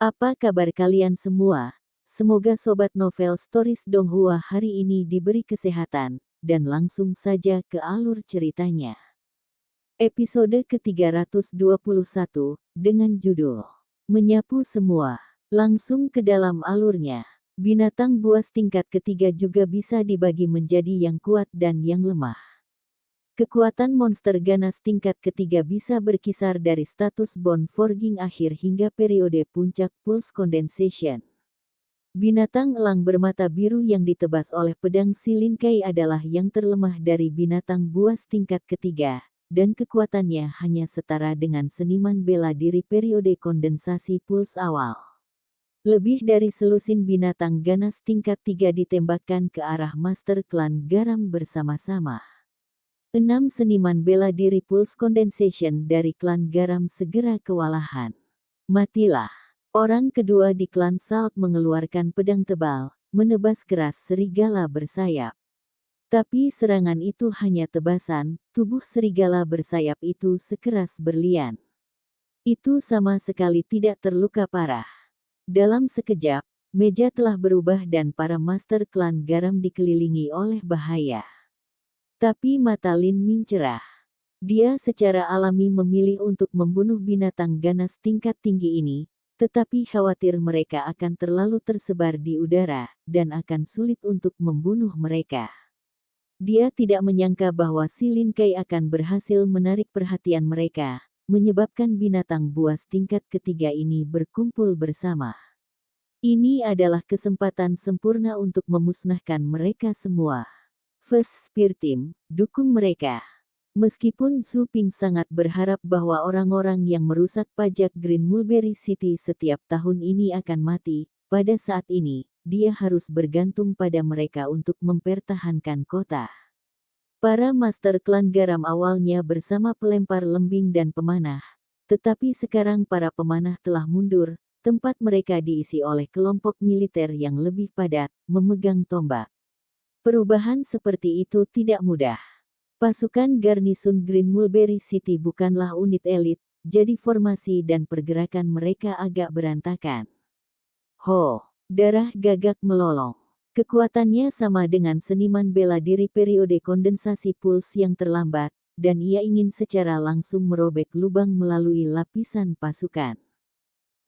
Apa kabar kalian semua? Semoga Sobat Novel Stories Donghua hari ini diberi kesehatan, dan langsung saja ke alur ceritanya. Episode ke-321, dengan judul Menyapu Semua. Langsung ke dalam alurnya. Binatang buas tingkat ketiga juga bisa dibagi menjadi yang kuat dan yang lemah. Kekuatan monster ganas tingkat ketiga bisa berkisar dari status bone forging akhir hingga periode puncak pulse condensation. Binatang elang bermata biru yang ditebas oleh pedang Silinkai adalah yang terlemah dari binatang buas tingkat ketiga, dan kekuatannya hanya setara dengan seniman bela diri periode kondensasi pulse awal. Lebih dari selusin binatang ganas tingkat 3 ditembakkan ke arah Master Klan Garam bersama-sama. 6 seniman bela diri pulse condensation dari klan Garam segera kewalahan. Matilah. Orang kedua di klan Salt mengeluarkan pedang tebal, menebas keras serigala bersayap. Tapi serangan itu hanya tebasan, tubuh serigala bersayap itu sekeras berlian. Itu sama sekali tidak terluka parah. Dalam sekejap, meja telah berubah dan para master klan Garam dikelilingi oleh bahaya. Tapi mata Lin Ming cerah. Dia secara alami memilih untuk membunuh binatang ganas tingkat tinggi ini, tetapi khawatir mereka akan terlalu tersebar di udara, dan akan sulit untuk membunuh mereka. Dia tidak menyangka bahwa si Lin Kai akan berhasil menarik perhatian mereka, menyebabkan binatang buas tingkat ketiga ini berkumpul bersama. Ini adalah kesempatan sempurna untuk memusnahkan mereka semua. First Spear Team, dukung mereka. Meskipun Su Ping sangat berharap bahwa orang-orang yang merusak pajak Green Mulberry City setiap tahun ini akan mati, pada saat ini, dia harus bergantung pada mereka untuk mempertahankan kota. Para Master Klan Garam awalnya bersama pelempar lembing dan pemanah, tetapi sekarang para pemanah telah mundur, tempat mereka diisi oleh kelompok militer yang lebih padat, memegang tombak. Perubahan seperti itu tidak mudah. Pasukan garnisun Green Mulberry City bukanlah unit elit, jadi formasi dan pergerakan mereka agak berantakan. Ho, darah Gagak melolong. Kekuatannya sama dengan seniman bela diri periode kondensasi pulse yang terlambat, dan ia ingin secara langsung merobek lubang melalui lapisan pasukan.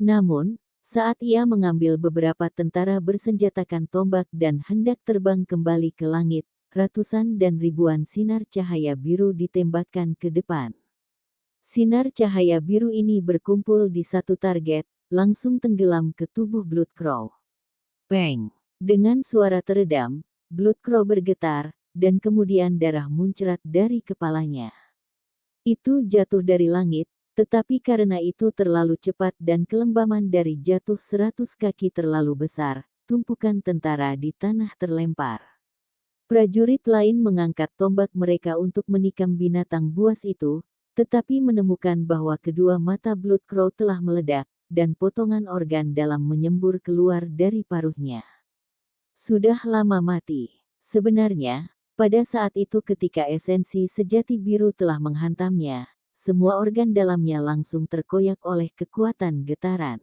Namun, saat ia mengambil beberapa tentara bersenjatakan tombak dan hendak terbang kembali ke langit, ratusan dan ribuan sinar cahaya biru ditembakkan ke depan. Sinar cahaya biru ini berkumpul di satu target, langsung tenggelam ke tubuh Bloodcrow. Peng! Dengan suara teredam, Bloodcrow bergetar, dan kemudian darah muncrat dari kepalanya. Itu jatuh dari langit, tetapi karena itu terlalu cepat dan kelembaman dari jatuh 100 kaki terlalu besar, tumpukan tentara di tanah terlempar. Prajurit lain mengangkat tombak mereka untuk menikam binatang buas itu, tetapi menemukan bahwa kedua mata Bloodcrow telah meledak, dan potongan organ dalam menyembur keluar dari paruhnya. Sudah lama mati. Sebenarnya, pada saat itu ketika esensi sejati biru telah menghantamnya, semua organ dalamnya langsung terkoyak oleh kekuatan getaran.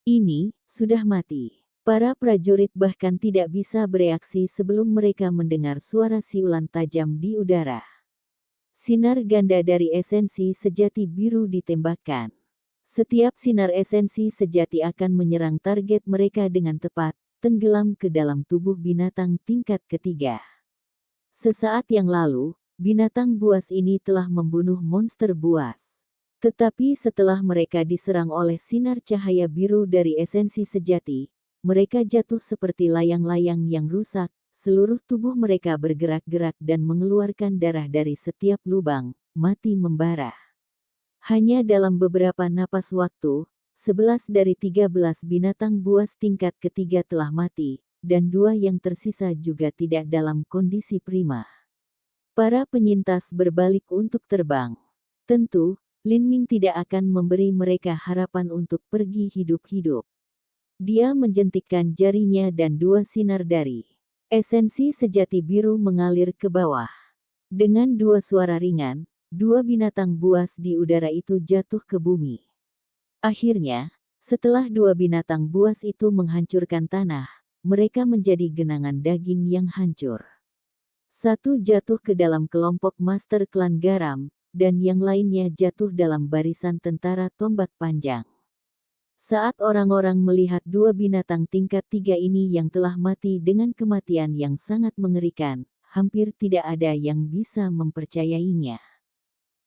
Ini sudah mati. Para prajurit bahkan tidak bisa bereaksi sebelum mereka mendengar suara siulan tajam di udara. Sinar ganda dari esensi sejati biru ditembakkan. Setiap sinar esensi sejati akan menyerang target mereka dengan tepat, tenggelam ke dalam tubuh binatang tingkat ketiga. Sesaat yang lalu, binatang buas ini telah membunuh monster buas. Tetapi setelah mereka diserang oleh sinar cahaya biru dari esensi sejati, mereka jatuh seperti layang-layang yang rusak, seluruh tubuh mereka bergerak-gerak dan mengeluarkan darah dari setiap lubang, mati membara. Hanya dalam beberapa napas waktu, 11 dari 13 binatang buas tingkat ketiga telah mati, dan 2 yang tersisa juga tidak dalam kondisi prima. Para penyintas berbalik untuk terbang. Tentu, Lin Ming tidak akan memberi mereka harapan untuk pergi hidup-hidup. Dia menjentikkan jarinya dan 2 sinar dari esensi sejati biru mengalir ke bawah. Dengan 2 suara ringan, 2 binatang buas di udara itu jatuh ke bumi. Akhirnya, Setelah dua binatang buas itu menghancurkan tanah, mereka menjadi genangan daging yang hancur. Satu jatuh ke dalam kelompok Master Klan Garam, dan yang lainnya jatuh dalam barisan tentara tombak panjang. Saat orang-orang melihat dua binatang tingkat 3 ini yang telah mati dengan kematian yang sangat mengerikan, hampir tidak ada yang bisa mempercayainya.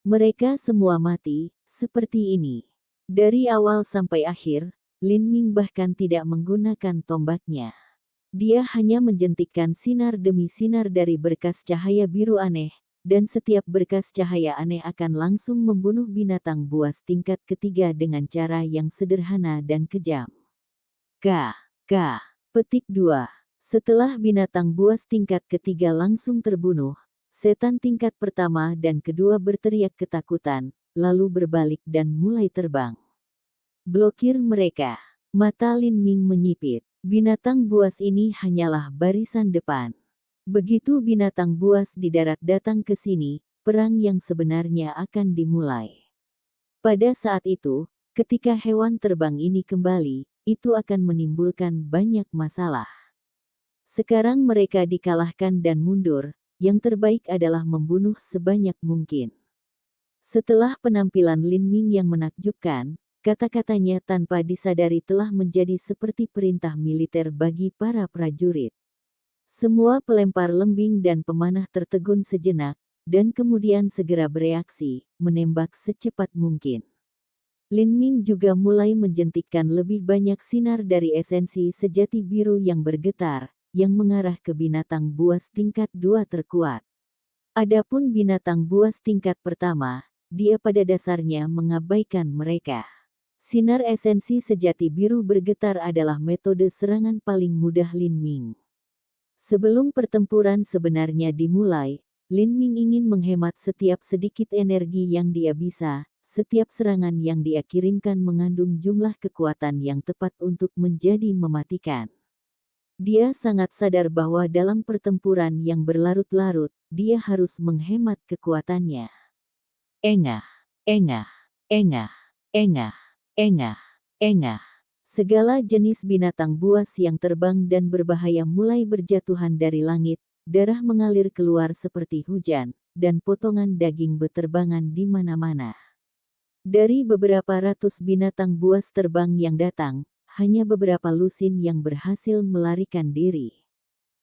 Mereka semua mati, seperti ini. Dari awal sampai akhir, Lin Ming bahkan tidak menggunakan tombaknya. Dia hanya menjentikkan sinar demi sinar dari berkas cahaya biru aneh, dan setiap berkas cahaya aneh akan langsung membunuh binatang buas tingkat ketiga dengan cara yang sederhana dan kejam. Petik 2. Setelah binatang buas tingkat ketiga langsung terbunuh, setan tingkat pertama dan kedua berteriak ketakutan, lalu berbalik dan mulai terbang. Blokir mereka. Mata Lin Ming menyipit. Binatang buas ini hanyalah barisan depan. Begitu binatang buas di darat datang ke sini, perang yang sebenarnya akan dimulai. Pada saat itu, ketika hewan terbang ini kembali, itu akan menimbulkan banyak masalah. Sekarang mereka dikalahkan dan mundur, yang terbaik adalah membunuh sebanyak mungkin. Setelah penampilan Lin Ming yang menakjubkan, kata-katanya tanpa disadari telah menjadi seperti perintah militer bagi para prajurit. Semua pelempar lembing dan pemanah tertegun sejenak, dan kemudian segera bereaksi, menembak secepat mungkin. Lin Ming juga mulai menjentikkan lebih banyak sinar dari esensi sejati biru yang bergetar, yang mengarah ke binatang buas tingkat 2 terkuat. Adapun binatang buas tingkat pertama, dia pada dasarnya mengabaikan mereka. Sinar esensi sejati biru bergetar adalah metode serangan paling mudah Lin Ming. Sebelum pertempuran sebenarnya dimulai, Lin Ming ingin menghemat setiap sedikit energi yang dia bisa. Setiap serangan yang dia kirimkan mengandung jumlah kekuatan yang tepat untuk menjadi mematikan. Dia sangat sadar bahwa dalam pertempuran yang berlarut-larut, dia harus menghemat kekuatannya. Engah, engah, engah, engah, engah, engah. Segala jenis binatang buas yang terbang dan berbahaya mulai berjatuhan dari langit, darah mengalir keluar seperti hujan, dan potongan daging beterbangan di mana-mana. Dari beberapa ratus binatang buas terbang yang datang, hanya beberapa lusin yang berhasil melarikan diri.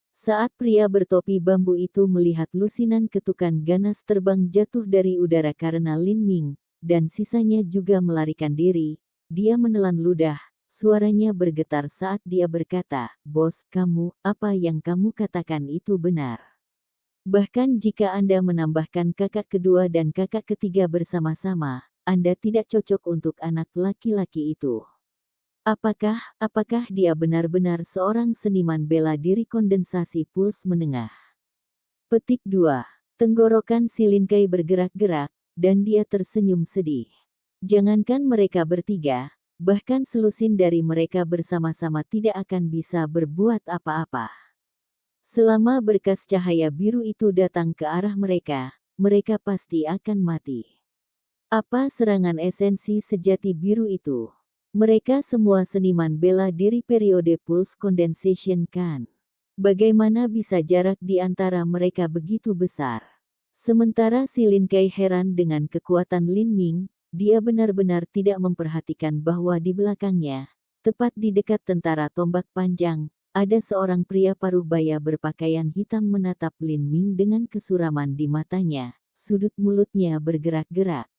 Saat pria bertopi bambu itu melihat lusinan ketukan ganas terbang jatuh dari udara karena Lin Ming, dan sisanya juga melarikan diri, dia menelan ludah. Suaranya bergetar saat dia berkata, "Bos, kamu, apa yang kamu katakan itu benar. Bahkan jika Anda menambahkan kakak kedua dan kakak ketiga bersama-sama, Anda tidak cocok untuk anak laki-laki itu. Apakah dia benar-benar seorang seniman bela diri kondensasi puls menengah?" Petik 2. Tenggorokan si Lin Kai bergerak-gerak, dan dia tersenyum sedih. Jangankan mereka bertiga, bahkan selusin dari mereka bersama-sama tidak akan bisa berbuat apa-apa. Selama berkas cahaya biru itu datang ke arah mereka, mereka pasti akan mati. Apa serangan esensi sejati biru itu? Mereka semua seniman bela diri periode Pulse Condensation kan? Bagaimana bisa jarak di antara mereka begitu besar? Sementara si Lin Kai heran dengan kekuatan Lin Ming, dia benar-benar tidak memperhatikan bahwa di belakangnya, tepat di dekat tentara tombak panjang, ada seorang pria paruh baya berpakaian hitam menatap Lin Ming dengan kesuraman di matanya, sudut mulutnya bergerak-gerak.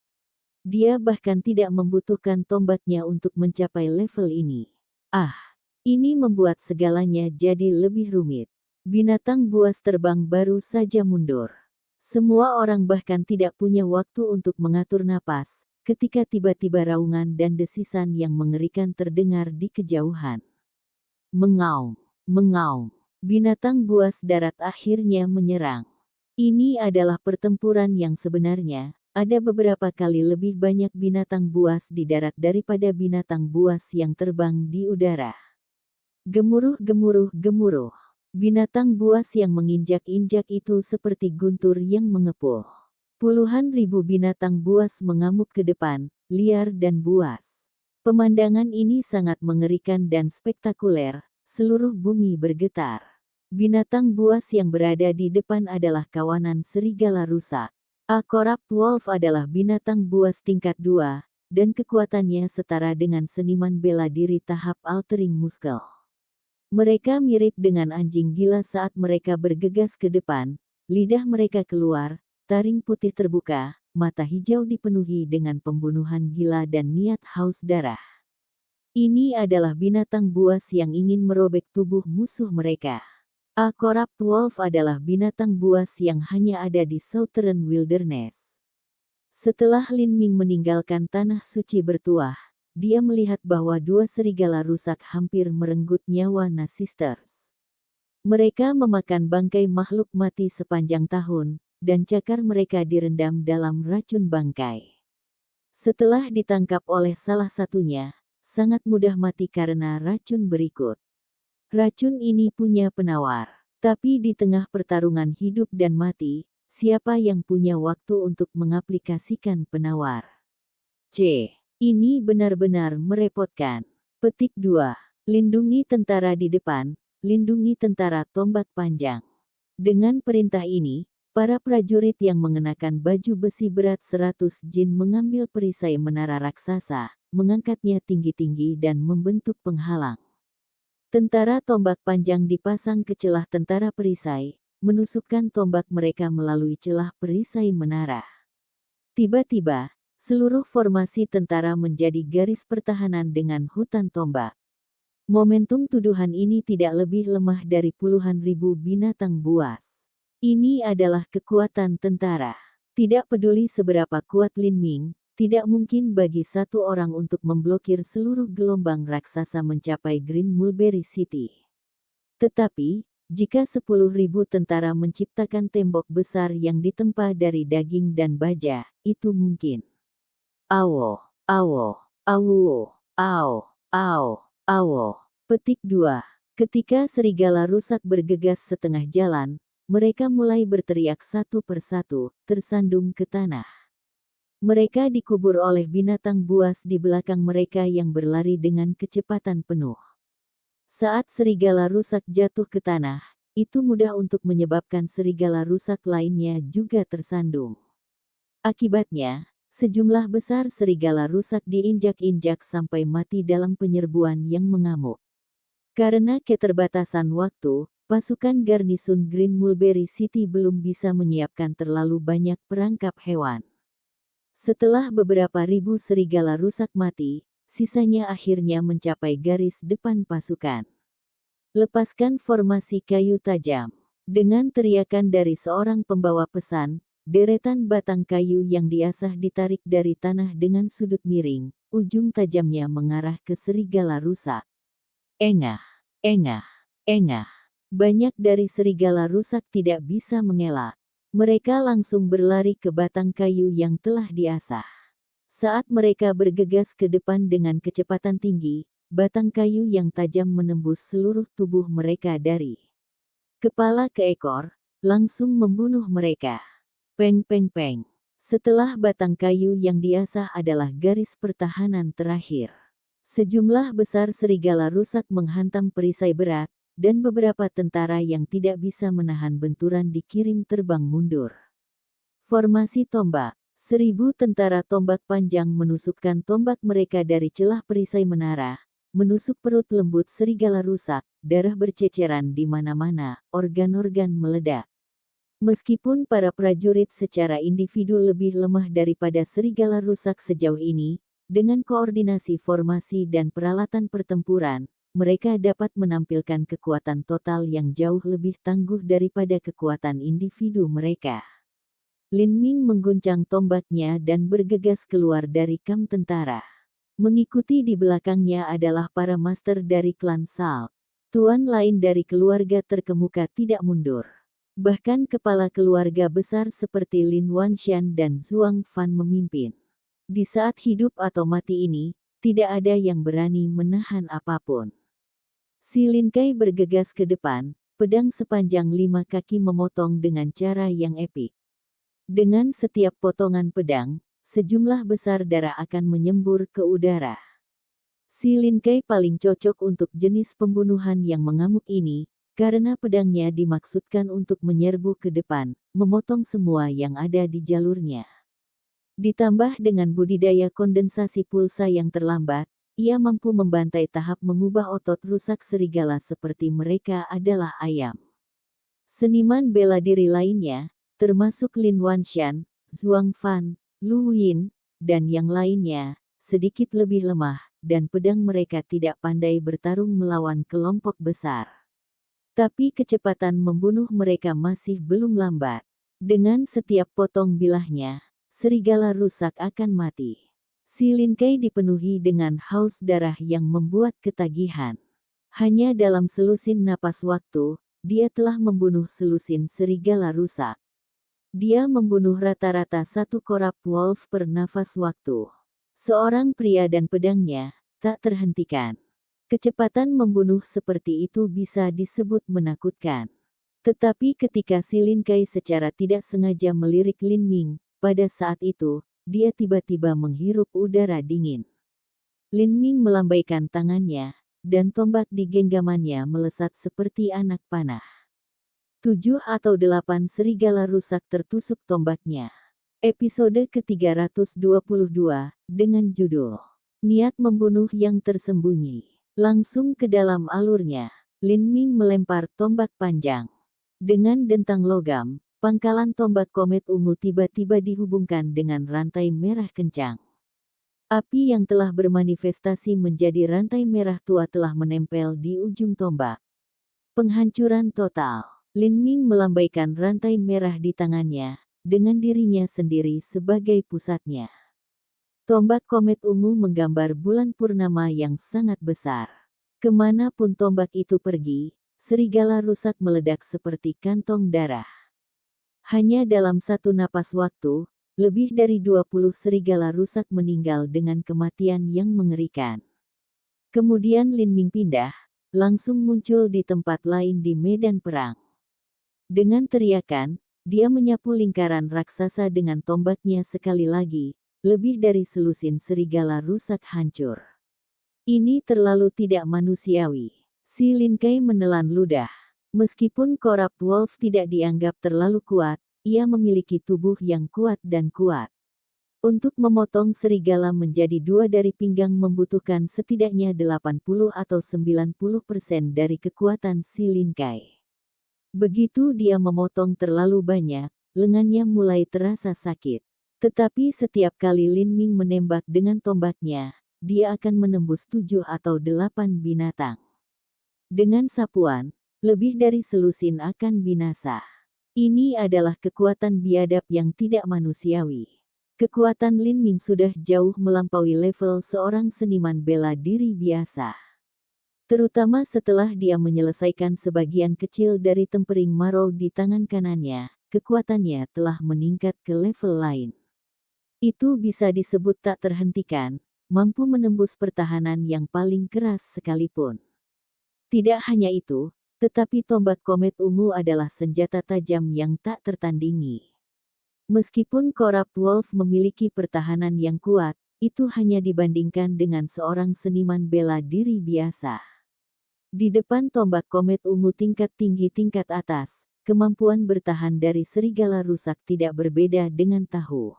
Dia bahkan tidak membutuhkan tombaknya untuk mencapai level ini. Ini membuat segalanya jadi lebih rumit. Binatang buas terbang baru saja mundur. Semua orang bahkan tidak punya waktu untuk mengatur napas, ketika tiba-tiba raungan dan desisan yang mengerikan terdengar di kejauhan. Mengaum, mengaum. Binatang buas darat akhirnya menyerang. Ini adalah pertempuran yang sebenarnya. Ada beberapa kali lebih banyak binatang buas di darat daripada binatang buas yang terbang di udara. Gemuruh, gemuruh, gemuruh. Binatang buas yang menginjak-injak itu seperti guntur yang mengepul. Puluhan ribu binatang buas mengamuk ke depan, liar dan buas. Pemandangan ini sangat mengerikan dan spektakuler, seluruh bumi bergetar. Binatang buas yang berada di depan adalah kawanan serigala rusak. A Corrupt Wolf adalah binatang buas tingkat 2, dan kekuatannya setara dengan seniman bela diri tahap altering muscle. Mereka mirip dengan anjing gila saat mereka bergegas ke depan, lidah mereka keluar, taring putih terbuka, mata hijau dipenuhi dengan pembunuhan gila dan niat haus darah. Ini adalah binatang buas yang ingin merobek tubuh musuh mereka. A Corrupt Wolf adalah binatang buas yang hanya ada di Southern Wilderness. Setelah Lin Ming meninggalkan tanah suci bertuah, dia melihat bahwa 2 serigala rusak hampir merenggut nyawa Nasisters. Mereka memakan bangkai makhluk mati sepanjang tahun, dan cakar mereka direndam dalam racun bangkai. Setelah ditangkap oleh salah satunya, sangat mudah mati karena racun berikut. Racun ini punya penawar, tapi di tengah pertarungan hidup dan mati, siapa yang punya waktu untuk mengaplikasikan penawar? C. Ini benar-benar merepotkan. Petik 2. Lindungi tentara di depan, lindungi tentara tombak panjang. Dengan perintah ini, para prajurit yang mengenakan baju besi berat 100 jin mengambil perisai menara raksasa, mengangkatnya tinggi-tinggi dan membentuk penghalang. Tentara tombak panjang dipasang ke celah tentara perisai, menusukkan tombak mereka melalui celah perisai menara. Tiba-tiba, seluruh formasi tentara menjadi garis pertahanan dengan hutan tombak. Momentum tuduhan ini tidak lebih lemah dari puluhan ribu binatang buas. Ini adalah kekuatan tentara. Tidak peduli seberapa kuat Lin Ming, tidak mungkin bagi satu orang untuk memblokir seluruh gelombang raksasa mencapai Green Mulberry City. Tetapi, jika 10.000 tentara menciptakan tembok besar yang ditempa dari daging dan baja, itu mungkin. Awo, awo, awo, awo, awo, awo. Petik 2. Ketika serigala rusak bergegas setengah jalan, mereka mulai berteriak satu persatu, tersandung ke tanah. Mereka dikubur oleh binatang buas di belakang mereka yang berlari dengan kecepatan penuh. Saat serigala rusak jatuh ke tanah, itu mudah untuk menyebabkan serigala rusak lainnya juga tersandung. Akibatnya, sejumlah besar serigala rusak diinjak-injak sampai mati dalam penyerbuan yang mengamuk. Karena keterbatasan waktu, pasukan garnisun Green Mulberry City belum bisa menyiapkan terlalu banyak perangkap hewan. Setelah beberapa ribu serigala rusak mati, sisanya akhirnya mencapai garis depan pasukan. Lepaskan formasi kayu tajam. Dengan teriakan dari seorang pembawa pesan, deretan batang kayu yang diasah ditarik dari tanah dengan sudut miring, ujung tajamnya mengarah ke serigala rusak. Engah, engah, engah. Banyak dari serigala rusak tidak bisa mengelak. Mereka langsung berlari ke batang kayu yang telah diasah. Saat mereka bergegas ke depan dengan kecepatan tinggi, batang kayu yang tajam menembus seluruh tubuh mereka dari kepala ke ekor, langsung membunuh mereka. Peng peng peng. Setelah batang kayu yang diasah adalah garis pertahanan terakhir. Sejumlah besar serigala rusak menghantam perisai berat, dan beberapa tentara yang tidak bisa menahan benturan dikirim terbang mundur. Formasi tombak. 1.000 tentara tombak panjang menusukkan tombak mereka dari celah perisai menara, menusuk perut lembut serigala rusak, darah berceceran di mana-mana, organ-organ meledak. Meskipun para prajurit secara individu lebih lemah daripada serigala rusak sejauh ini, dengan koordinasi formasi dan peralatan pertempuran, mereka dapat menampilkan kekuatan total yang jauh lebih tangguh daripada kekuatan individu mereka. Lin Ming mengguncang tombaknya dan bergegas keluar dari kamp tentara. Mengikuti di belakangnya adalah para master dari klan Salt. Tuan lain dari keluarga terkemuka tidak mundur. Bahkan kepala keluarga besar seperti Lin Wanshan dan Zhuang Fan memimpin. Di saat hidup atau mati ini, tidak ada yang berani menahan apapun. Si Lin Kai bergegas ke depan, pedang sepanjang 5 kaki memotong dengan cara yang epik. Dengan setiap potongan pedang, sejumlah besar darah akan menyembur ke udara. Si Lin Kai paling cocok untuk jenis pembunuhan yang mengamuk ini, karena pedangnya dimaksudkan untuk menyerbu ke depan, memotong semua yang ada di jalurnya. Ditambah dengan budidaya kondensasi pulsa yang terlambat, ia mampu membantai tahap mengubah otot rusak serigala seperti mereka adalah ayam. Seniman bela diri lainnya, termasuk Lin Wanshan, Zhuang Fan, Lu Yin, dan yang lainnya, sedikit lebih lemah, dan pedang mereka tidak pandai bertarung melawan kelompok besar. Tapi kecepatan membunuh mereka masih belum lambat. Dengan setiap potong bilahnya, serigala rusak akan mati. Si Lin Kai dipenuhi dengan haus darah yang membuat ketagihan. Hanya dalam selusin napas waktu, dia telah membunuh selusin serigala rusak. Dia membunuh rata-rata satu korab wolf per nafas waktu. Seorang pria dan pedangnya tak terhentikan. Kecepatan membunuh seperti itu bisa disebut menakutkan. Tetapi ketika si Lin Kai secara tidak sengaja melirik Lin Ming, pada saat itu, dia tiba-tiba menghirup udara dingin. Lin Ming melambaikan tangannya, dan tombak di genggamannya melesat seperti anak panah. 7 atau 8 serigala rusak tertusuk tombaknya. Episode ke-322, dengan judul Niat Membunuh yang Tersembunyi. Langsung ke dalam alurnya, Lin Ming melempar tombak panjang. Dengan dentang logam, pangkalan tombak komet ungu tiba-tiba dihubungkan dengan rantai merah kencang. Api yang telah bermanifestasi menjadi rantai merah tua telah menempel di ujung tombak. Penghancuran total. Lin Ming melambaikan rantai merah di tangannya, dengan dirinya sendiri sebagai pusatnya. Tombak komet ungu menggambar bulan purnama yang sangat besar. Kemanapun tombak itu pergi, serigala rusak meledak seperti kantong darah. Hanya dalam satu napas waktu, lebih dari 20 serigala rusak meninggal dengan kematian yang mengerikan. Kemudian Lin Ming pindah, langsung muncul di tempat lain di medan perang. Dengan teriakan, dia menyapu lingkaran raksasa dengan tombaknya sekali lagi, lebih dari selusin serigala rusak hancur. Ini terlalu tidak manusiawi. Si Lin Kai menelan ludah. Meskipun korab wolf tidak dianggap terlalu kuat, ia memiliki tubuh yang kuat dan kuat. Untuk memotong serigala menjadi 2 dari pinggang membutuhkan setidaknya 80 atau 90% dari kekuatan si Lin Kai. Begitu dia memotong terlalu banyak, lengannya mulai terasa sakit. Tetapi setiap kali Lin Ming menembak dengan tombaknya, dia akan menembus 7 atau 8 binatang. Dengan sapuan, lebih dari selusin akan binasa. Ini adalah kekuatan biadab yang tidak manusiawi. Kekuatan Lin Ming sudah jauh melampaui level seorang seniman bela diri biasa. Terutama setelah dia menyelesaikan sebagian kecil dari tempering marrow di tangan kanannya, kekuatannya telah meningkat ke level lain. Itu bisa disebut tak terhentikan, mampu menembus pertahanan yang paling keras sekalipun. Tidak hanya itu, tetapi tombak komet ungu adalah senjata tajam yang tak tertandingi. Meskipun korab wolf memiliki pertahanan yang kuat, itu hanya dibandingkan dengan seorang seniman bela diri biasa. Di depan tombak komet ungu tingkat tinggi tingkat atas, kemampuan bertahan dari serigala rusak tidak berbeda dengan tahu.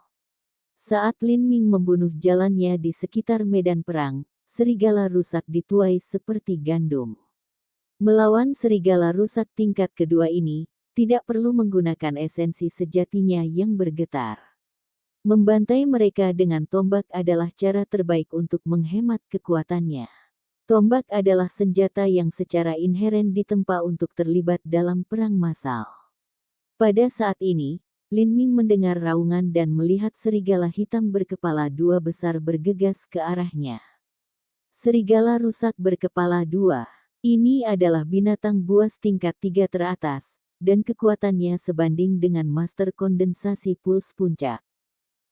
Saat Lin Ming membunuh jalannya di sekitar medan perang, serigala rusak dituai seperti gandum. Melawan serigala rusak tingkat kedua ini, tidak perlu menggunakan esensi sejatinya yang bergetar. Membantai mereka dengan tombak adalah cara terbaik untuk menghemat kekuatannya. Tombak adalah senjata yang secara inheren ditempa untuk terlibat dalam perang massal. Pada saat ini, Lin Ming mendengar raungan dan melihat serigala hitam berkepala 2 besar bergegas ke arahnya. Serigala rusak berkepala 2. Ini adalah binatang buas tingkat 3 teratas, dan kekuatannya sebanding dengan master kondensasi puls puncak.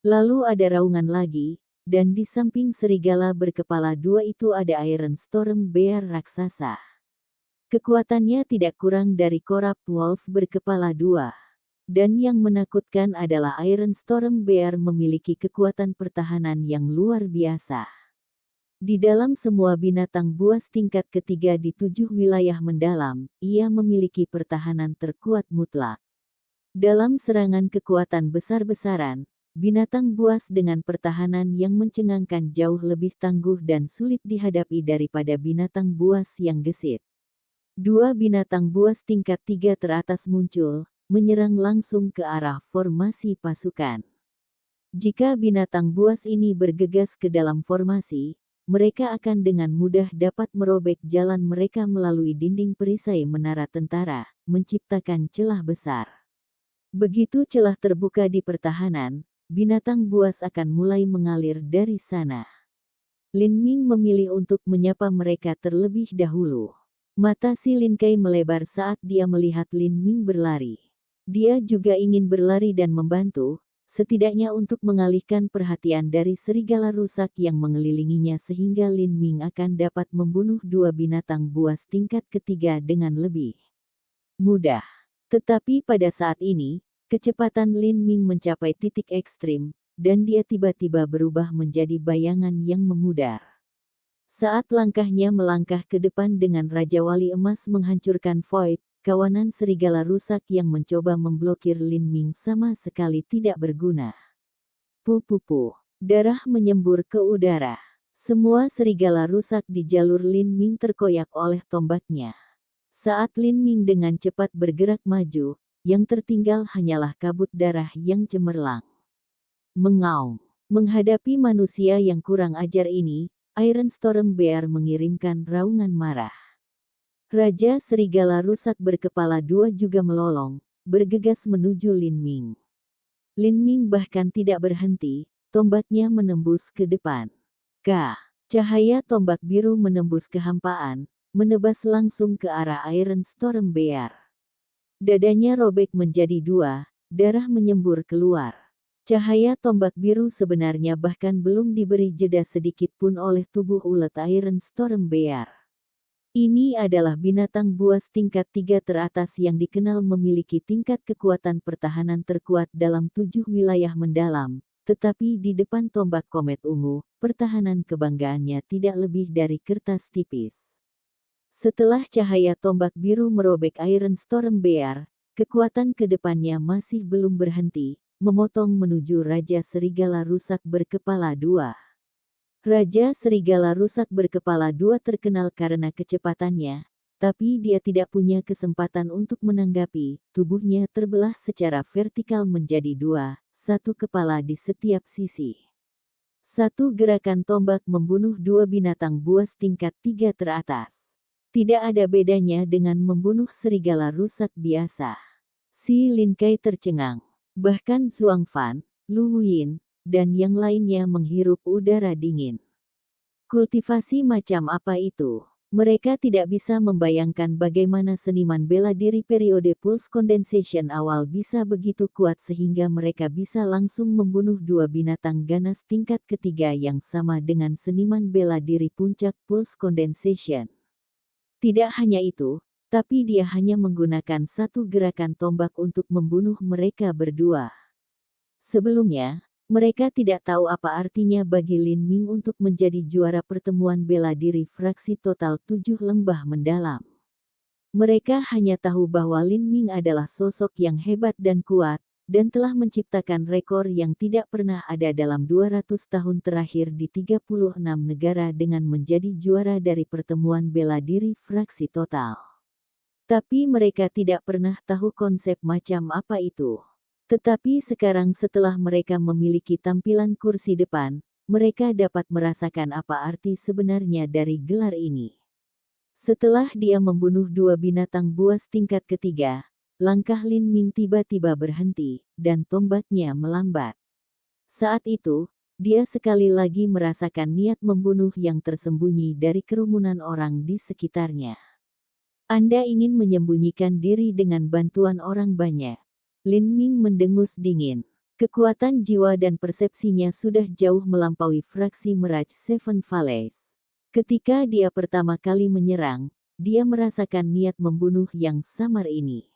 Lalu ada raungan lagi, dan di samping serigala berkepala 2 itu ada Iron Storm Bear raksasa. Kekuatannya tidak kurang dari korab wolf berkepala 2. Dan yang menakutkan adalah Iron Storm Bear memiliki kekuatan pertahanan yang luar biasa. Di dalam semua binatang buas tingkat ketiga di 7 wilayah mendalam, ia memiliki pertahanan terkuat mutlak. Dalam serangan kekuatan besar-besaran, binatang buas dengan pertahanan yang mencengangkan jauh lebih tangguh dan sulit dihadapi daripada binatang buas yang gesit. Dua binatang buas tingkat 3 teratas muncul, menyerang langsung ke arah formasi pasukan. Jika binatang buas ini bergegas ke dalam formasi, mereka akan dengan mudah dapat merobek jalan mereka melalui dinding perisai menara tentara, menciptakan celah besar. Begitu celah terbuka di pertahanan, binatang buas akan mulai mengalir dari sana. Lin Ming memilih untuk menyapa mereka terlebih dahulu. Mata si Lin Kai melebar saat dia melihat Lin Ming berlari. Dia juga ingin berlari dan membantu, setidaknya untuk mengalihkan perhatian dari serigala rusak yang mengelilinginya sehingga Lin Ming akan dapat membunuh dua binatang buas tingkat ketiga dengan lebih mudah. Tetapi pada saat ini, kecepatan Lin Ming mencapai titik ekstrim, dan dia tiba-tiba berubah menjadi bayangan yang memudar. Saat langkahnya melangkah ke depan dengan Raja Wali Emas menghancurkan Void, kawanan serigala rusak yang mencoba memblokir Lin Ming sama sekali tidak berguna. Pupupu. Darah menyembur ke udara. Semua serigala rusak di jalur Lin Ming terkoyak oleh tombaknya. Saat Lin Ming dengan cepat bergerak maju, yang tertinggal hanyalah kabut darah yang cemerlang. Mengaum. Menghadapi manusia yang kurang ajar ini, Iron Storm Bear mengirimkan raungan marah. Raja Serigala Rusak berkepala dua juga melolong, bergegas menuju Lin Ming. Lin Ming bahkan tidak berhenti, tombaknya menembus ke depan. Cahaya tombak biru menembus kehampaan, menebas langsung ke arah Iron Storm Bear. Dadanya robek menjadi dua, darah menyembur keluar. Cahaya tombak biru sebenarnya bahkan belum diberi jeda sedikit pun oleh tubuh ulet Iron Storm Bear. Ini adalah binatang buas tingkat 3 teratas yang dikenal memiliki tingkat kekuatan pertahanan terkuat dalam 7 wilayah mendalam, tetapi di depan tombak komet ungu, pertahanan kebanggaannya tidak lebih dari kertas tipis. Setelah cahaya tombak biru merobek Iron Storm Bear, kekuatan kedepannya masih belum berhenti, memotong menuju Raja Serigala Rusak berkepala dua. Raja Serigala Rusak berkepala dua terkenal karena kecepatannya, tapi dia tidak punya kesempatan untuk menanggapi, tubuhnya terbelah secara vertikal menjadi dua, satu kepala di setiap sisi. Satu gerakan tombak membunuh dua binatang buas tingkat 3 teratas. Tidak ada bedanya dengan membunuh serigala rusak biasa. Si Lin Kai tercengang. Bahkan Zhuang Fan, Lu Yin, dan yang lainnya menghirup udara dingin. Kultivasi macam apa itu? Mereka tidak bisa membayangkan bagaimana seniman bela diri periode Pulse Condensation awal bisa begitu kuat sehingga mereka bisa langsung membunuh dua binatang ganas tingkat ketiga yang sama dengan seniman bela diri puncak Pulse Condensation. Tidak hanya itu, tapi dia hanya menggunakan satu gerakan tombak untuk membunuh mereka berdua. Sebelumnya, mereka tidak tahu apa artinya bagi Lin Ming untuk menjadi juara pertemuan bela diri fraksi total 7 lembah mendalam. Mereka hanya tahu bahwa Lin Ming adalah sosok yang hebat dan kuat, dan telah menciptakan rekor yang tidak pernah ada dalam 200 tahun terakhir di 36 negara dengan menjadi juara dari pertemuan bela diri fraksi total. Tapi mereka tidak pernah tahu konsep macam apa itu. Tetapi sekarang setelah mereka memiliki tampilan kursi depan, mereka dapat merasakan apa arti sebenarnya dari gelar ini. Setelah dia membunuh dua binatang buas tingkat ketiga, langkah Lin Ming tiba-tiba berhenti, dan tombaknya melambat. Saat itu, dia sekali lagi merasakan niat membunuh yang tersembunyi dari kerumunan orang di sekitarnya. Anda ingin menyembunyikan diri dengan bantuan orang banyak. Lin Ming mendengus dingin. Kekuatan jiwa dan persepsinya sudah jauh melampaui fraksi Mirage Seven Valleys. Ketika dia pertama kali menyerang, dia merasakan niat membunuh yang samar ini.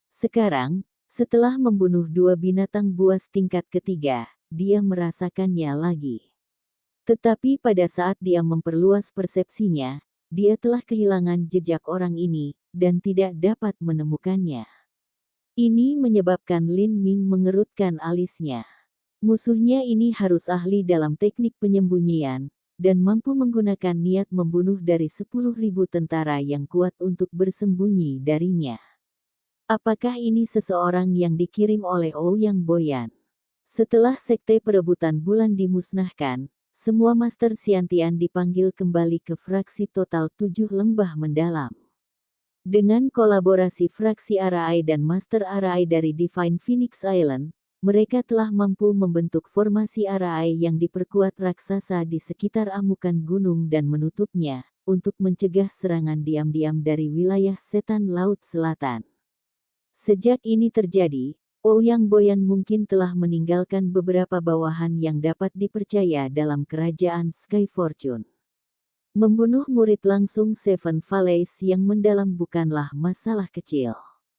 Sekarang, setelah membunuh dua binatang buas tingkat ketiga, dia merasakannya lagi. Tetapi pada saat dia memperluas persepsinya, dia telah kehilangan jejak orang ini, dan tidak dapat menemukannya. Ini menyebabkan Lin Ming mengerutkan alisnya. Musuhnya ini harus ahli dalam teknik penyembunyian, dan mampu menggunakan niat membunuh dari 10.000 tentara yang kuat untuk bersembunyi darinya. Apakah ini seseorang yang dikirim oleh Ouyang Boyan? Setelah Sekte Perebutan Bulan dimusnahkan, semua Master Xiantian dipanggil kembali ke fraksi total 7 lembah mendalam. Dengan kolaborasi fraksi Arai dan Master Arai dari Divine Phoenix Island, mereka telah mampu membentuk formasi Arai yang diperkuat raksasa di sekitar amukan gunung dan menutupnya, untuk mencegah serangan diam-diam dari wilayah Setan Laut Selatan. Sejak ini terjadi, Ouyang Boyan mungkin telah meninggalkan beberapa bawahan yang dapat dipercaya dalam kerajaan Sky Fortune. Membunuh murid langsung Seven Valleys yang mendalam bukanlah masalah kecil.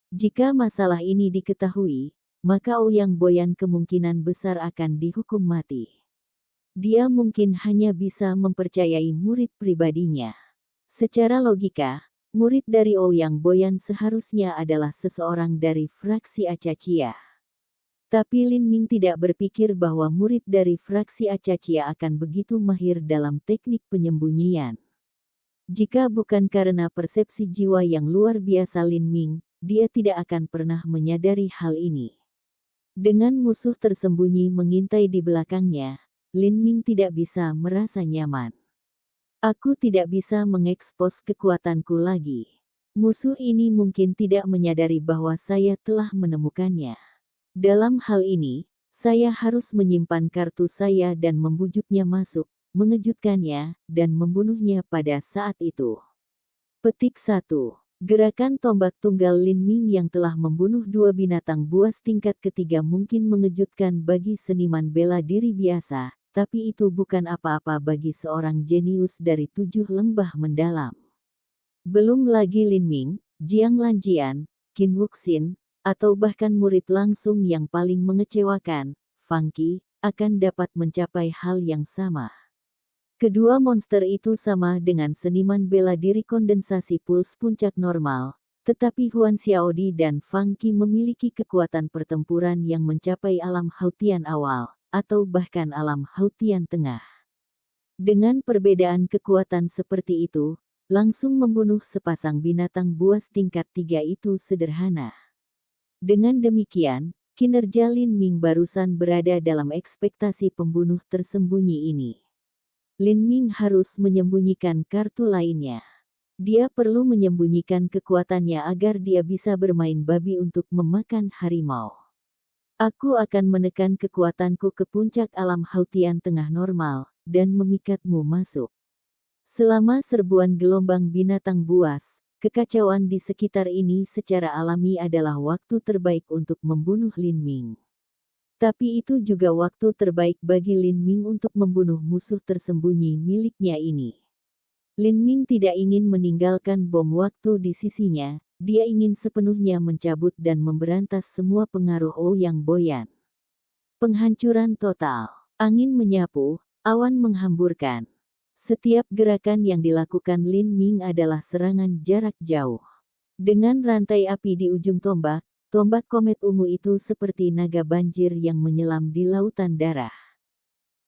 Jika masalah ini diketahui, maka Ouyang Boyan kemungkinan besar akan dihukum mati. Dia mungkin hanya bisa mempercayai murid pribadinya. Secara logika, murid dari Ouyang Boyan seharusnya adalah seseorang dari fraksi Acaccia. Tapi Lin Ming tidak berpikir bahwa murid dari fraksi Acaccia akan begitu mahir dalam teknik penyembunyian. Jika bukan karena persepsi jiwa yang luar biasa Lin Ming, dia tidak akan pernah menyadari hal ini. Dengan musuh tersembunyi mengintai di belakangnya, Lin Ming tidak bisa merasa nyaman. Aku tidak bisa mengekspos kekuatanku lagi. Musuh ini mungkin tidak menyadari bahwa saya telah menemukannya. Dalam hal ini, saya harus menyimpan kartu saya dan membujuknya masuk, mengejutkannya, dan membunuhnya pada saat itu. Petik 1. Gerakan tombak tunggal Lin Ming yang telah membunuh 2 binatang buas tingkat ketiga mungkin mengejutkan bagi seniman bela diri biasa, tapi itu bukan apa-apa bagi seorang jenius dari 7 lembah mendalam. Belum lagi Lin Ming, Jiang Lanjian, Qin Wuxin, atau bahkan murid langsung yang paling mengecewakan, Fang Qi, akan dapat mencapai hal yang sama. Kedua monster itu sama dengan seniman bela diri kondensasi puls puncak normal, tetapi Huan Xiaodi dan Fang Qi memiliki kekuatan pertempuran yang mencapai alam Hautian awal, atau bahkan alam Hautian tengah. Dengan perbedaan kekuatan seperti itu, langsung membunuh sepasang binatang buas tingkat 3 itu sederhana. Dengan demikian, kinerja Lin Ming barusan berada dalam ekspektasi pembunuh tersembunyi ini. Lin Ming harus menyembunyikan kartu lainnya. Dia perlu menyembunyikan kekuatannya agar dia bisa bermain babi untuk memakan harimau. Aku akan menekan kekuatanku ke puncak alam Hautian tengah normal, dan memikatmu masuk. Selama serbuan gelombang binatang buas, kekacauan di sekitar ini secara alami adalah waktu terbaik untuk membunuh Lin Ming. Tapi itu juga waktu terbaik bagi Lin Ming untuk membunuh musuh tersembunyi miliknya ini. Lin Ming tidak ingin meninggalkan bom waktu di sisinya, dia ingin sepenuhnya mencabut dan memberantas semua pengaruh Ouyang Boyan. Penghancuran total, angin menyapu, awan menghamburkan. Setiap gerakan yang dilakukan Lin Ming adalah serangan jarak jauh. Dengan rantai api di ujung tombak, tombak komet ungu itu seperti naga banjir yang menyelam di lautan darah.